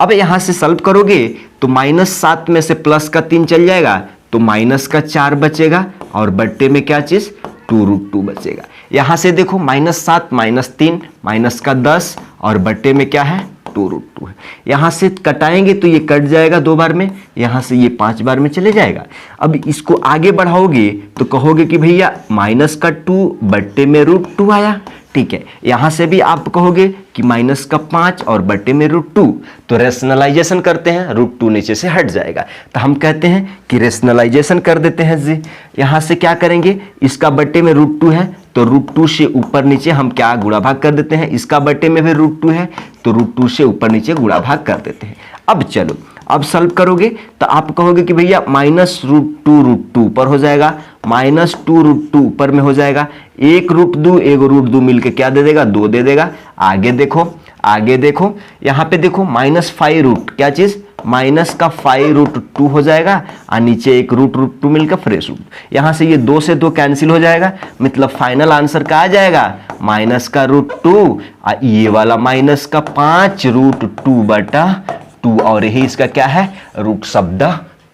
अब यहां से सॉल्व करोगे तो -7 में से प्लस का 3 चल जाएगा, तो माइनस का 4 बचेगा, और बट्टे में क्या चीज, 2√2 बचेगा। यहां से देखो -7 -3 माइनस का 10, और बट्टे में क्या है, 2√2 है। यहां से कटाएंगे तो ये कट जाएगा 2 बार में, यहां से ये 5 बार में चले जाएगा। अब इसको आगे बढ़ाओगे तो कहोगे कि भैया -2 बट्टे में √2 आया, ठीक है। यहां से भी आप कहोगे कि -5 और बट्टे में √2, तो रेशनलाइजेशन करते हैं, √2 नीचे से हट जाएगा, तो हम कहते हैं कि रेशनलाइजेशन कर देते हैं जी। यहां से क्या करेंगे, इसका बट्टे में √2 है तो √2 से ऊपर नीचे हम क्या गुणा भाग कर देते हैं, इसका बट्टे में भी √2 है तो √2 से ऊपर नीचे गुणा भाग कर देते हैं। अब चलो, अब सॉल्व करोगे तो आप कहोगे कि भैया -√2 ऊपर हो जाएगा, -2√2 ऊपर में हो जाएगा, एक √2 एक √2 मिलके क्या दे देगा, 2 दे देगा। आगे देखो यहाँ पे देखो -5 क्या चीज, -5√2 हो जाएगा, और नीचे एक √2 मिलकर फ्रेश रूट, यहाँ से ये 2 से 2 कैंसिल हो जाएगा, मतलब फाइनल आंसर क्या आ जाएगा, -√2, ये वाला -5√2 बटा 2, और यही इसका क्या है, रूट शब्द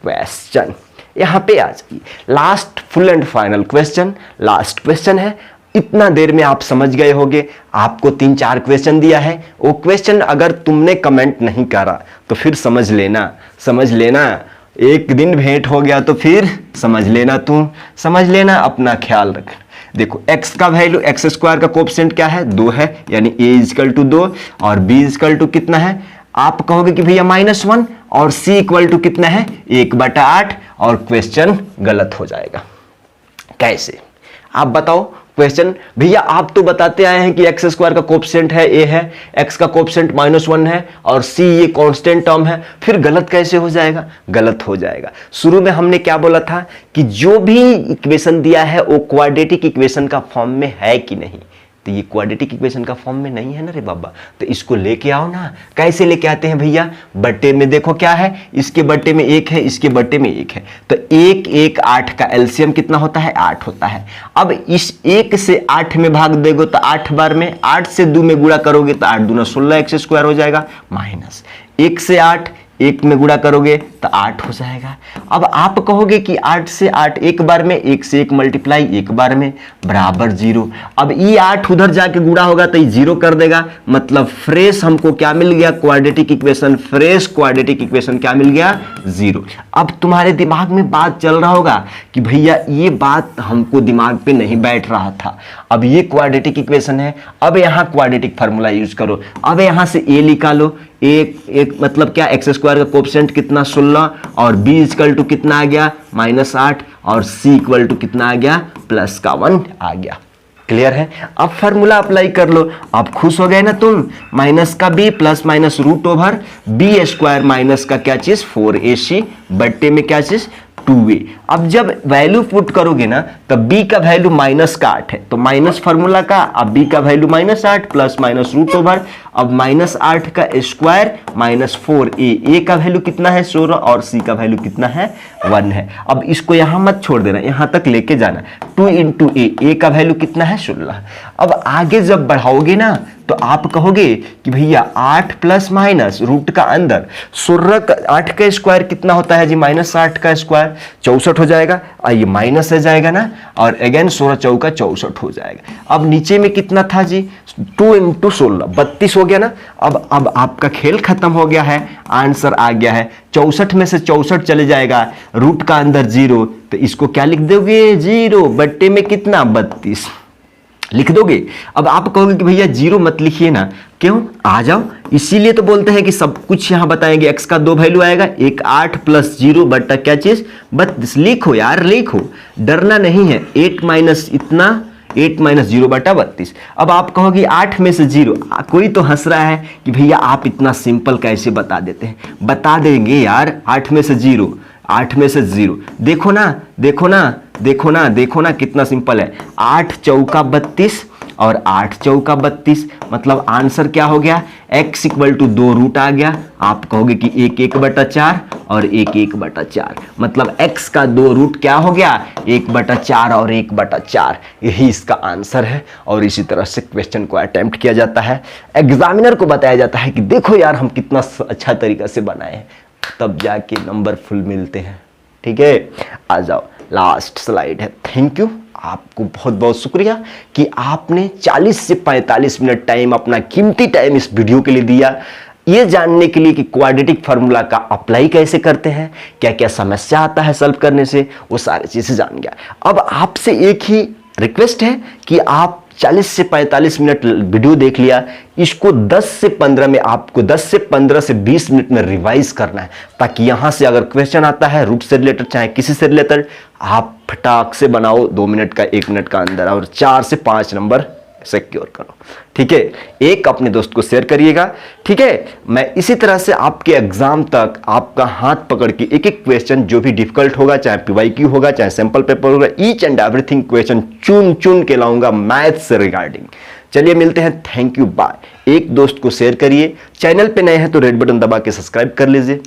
क्वेश्चन। यहाँ पे आ जाइए, last full and final question, last question है। इतना देर में आप समझ गए होंगे, आपको 3-4 क्वेश्चन दिया है, वो क्वेश्चन अगर तुमने कमेंट नहीं करा तो फिर समझ लेना एक दिन भेंट हो गया तो फिर समझ लेना, अपना ख्याल रखना। देखो x का वैल्यू, x² का कोएफिशिएंट क्या है, 2 है, यानी a = 2, और b = कितना है, आप कहोगे कि भैया -1, और c इक्वल टू कितना है 1/8 और क्वेश्चन गलत हो जाएगा। कैसे आप बताओ क्वेश्चन? भैया आप तो बताते आए हैं कि एक्स स्क्वायर का कोएफिशिएंट है a है, x का कोएफिशिएंट -1 है और c ये कांस्टेंट टर्म है, फिर गलत कैसे हो जाएगा? गलत हो जाएगा। शुरू में हमने क्या बोला था कि जो भी इक्वेशन दिया है वो क्वाड्रेटिक इक्वेशन का फॉर्म में है कि नहीं, तो ये क्वाड्रेटिक इक्वेशन का फॉर्म में नहीं है ना रे बाबा, तो इसको लेके आओ ना। कैसे लेके आते हैं भैया? बट्टे में देखो क्या है, इसके बट्टे में 1 है, इसके बट्टे में 1 है, तो 1 1 8 का एलसीएम कितना होता है? 8 होता है। अब इस 1 से 8 में भाग देगो तो 8 बार में, 8 से 2 में गुणा करोगे तो 8 दूना 16 एक्स स्क्वायर हो जाएगा, माइनस 1 से 8 1 में गुणा करोगे तो 8 हो जाएगा। अब आप कहोगे कि 8 से 8 एक बार में, 1 से 1 मल्टीप्लाई एक बार में बराबर 0। अब ये 8 उधर जाके गुणा होगा तो ये 0 कर देगा, मतलब फ्रेश हमको क्या मिल गया? Quadratic equation. Fresh quadratic equation क्या मिल गया? 0। अब तुम्हारे दिमाग में बात चल रहा होगा कि भैया ये बात हमको दिमाग पे नहीं बैठ रहा था। अब ये क्वाड्रेटिक इक्वेशन है, अब यहां क्वाड्रेटिक फार्मूला यूज करो। अब यहां से a निकालो, एक मतलब क्या, एक्स स्क्वायर का कोएफिशिएंट कितना 16 और b इक्वल टू कितना आ गया -8 और c इक्वल टू कितना आ गया +1 आ गया। क्लियर है? अब फार्मूला अप्लाई कर लो। अब खुश हो गए ना तुम? माइनस का b plus minus root over b square minus का क्या चीज 4ac बट्टे में क्या चीज 2a। अब जब वैल्यू पुट करोगे ना तो b का वैल्यू -8 है, तो माइनस फार्मूला का, अब b का value -8 plus minus root over, अब -8 का स्क्वायर -4a, a का वैल्यू कितना है 16 और c का वैल्यू कितना है 1 है। अब इसको यहां मत छोड़ देना, यहां तक लेके जाना। 2 इंटू a का वैल्यू कितना है 16। अब आगे जब बढ़ाओगे ना तो आप कहोगे कि भैया 8 प्लस माइनस रूट का अंदर 16 का 8 का स्क्वायर कितना होता है जी? -8 का स्क्वायर 64 हो जाएगा, और ये माइनस हो जाएगा ना, और अगेन 16 चौका 64 हो जाएगा। अब नीचे में कितना था जी? 2 इंटू 16 32 हो गया ना। अब आपका खेल खत्म हो गया है, आंसर आ गया है 64 में से 64 चले जाएगा, रूट का अंदर 0, तो इसको क्या लिख दोगे? 0 बट्टे में कितना 32 लिख दोगे। अब आप कहोगे कि भैया 0 मत लिखिए ना, क्यों? आ जाओ, इसीलिए तो बोलते हैं कि सब कुछ यहां बताएंगे। एक्स का 2 वैल्यू आएगा, एक 8 प्लस 0 बट्टा क्या चीज 32। लिखो यार लिखो, डरना नहीं है। 8 माइनस इतना, 8 माइनस 0 बटा 32। अब आप कहोगे 8 में से 0, कोई तो हंस रहा है कि भैया आप इतना सिंपल कैसे बता देते हैं। बता देंगे यार, 8 में से 0, 8 में से 0, देखो ना देखो ना देखो ना देखो ना कितना सिंपल है। 8 चौका 32 और 8 चौका 32, मतलब आंसर क्या हो गया? x इक्वल टू 2 रूट आ गया। आप कहोगे कि 1 1/4 और 1 1/4, मतलब x का 2 रूट क्या हो गया? 1/4 और 1/4, यही इसका आंसर है। और इसी तरह से क्वेश्चन को अटेम्प्ट किया जाता है, एग्जामिनर को बताया जाता है कि देखो यार हम कितना अच्छा तरीका से बनाए हैं, तब जाके नंबर फुल मिलते हैं। ठीक है, आ जाओ, लास्ट स्लाइड है। थैंक यू, आपको बहुत बहुत शुक्रिया कि आपने 40 से 45 मिनट टाइम, अपना कीमती टाइम इस वीडियो के लिए दिया, ये जानने के लिए कि क्वाड्रेटिक फार्मूला का अप्लाई कैसे करते हैं, क्या क्या समस्या आता है सॉल्व करने से, वो सारी चीजें जान गया। अब आपसे एक ही रिक्वेस्ट है कि आप 40 से 45 मिनट वीडियो देख लिया, इसको 10 से 15 में, आपको 10 से 15 से 20 मिनट में रिवाइज करना है, ताकि यहां से अगर क्वेश्चन आता है रूट से रिलेटेड चाहे किसी से रिलेटेड, आप फटाक से बनाओ 2 मिनट का 1 मिनट का अंदर, और 4 से 5 नंबर सिक्योर करो। ठीक है, एक अपने दोस्त को शेयर करिएगा। ठीक है, मैं इसी तरह से आपके एग्जाम तक आपका हाथ पकड़ के एक एक क्वेश्चन, जो भी डिफिकल्ट होगा, चाहे पीवाईक्यू होगा चाहे सैंपल पेपर होगा, ईच एंड एवरीथिंग क्वेश्चन चुन चुन के लाऊंगा मैथ से रिगार्डिंग। चलिए मिलते हैं, थैंक यू, बाय। एक दोस्त को शेयर करिए, चैनल पे नए हैं तो रेड बटन दबा के सब्सक्राइब कर लीजिए।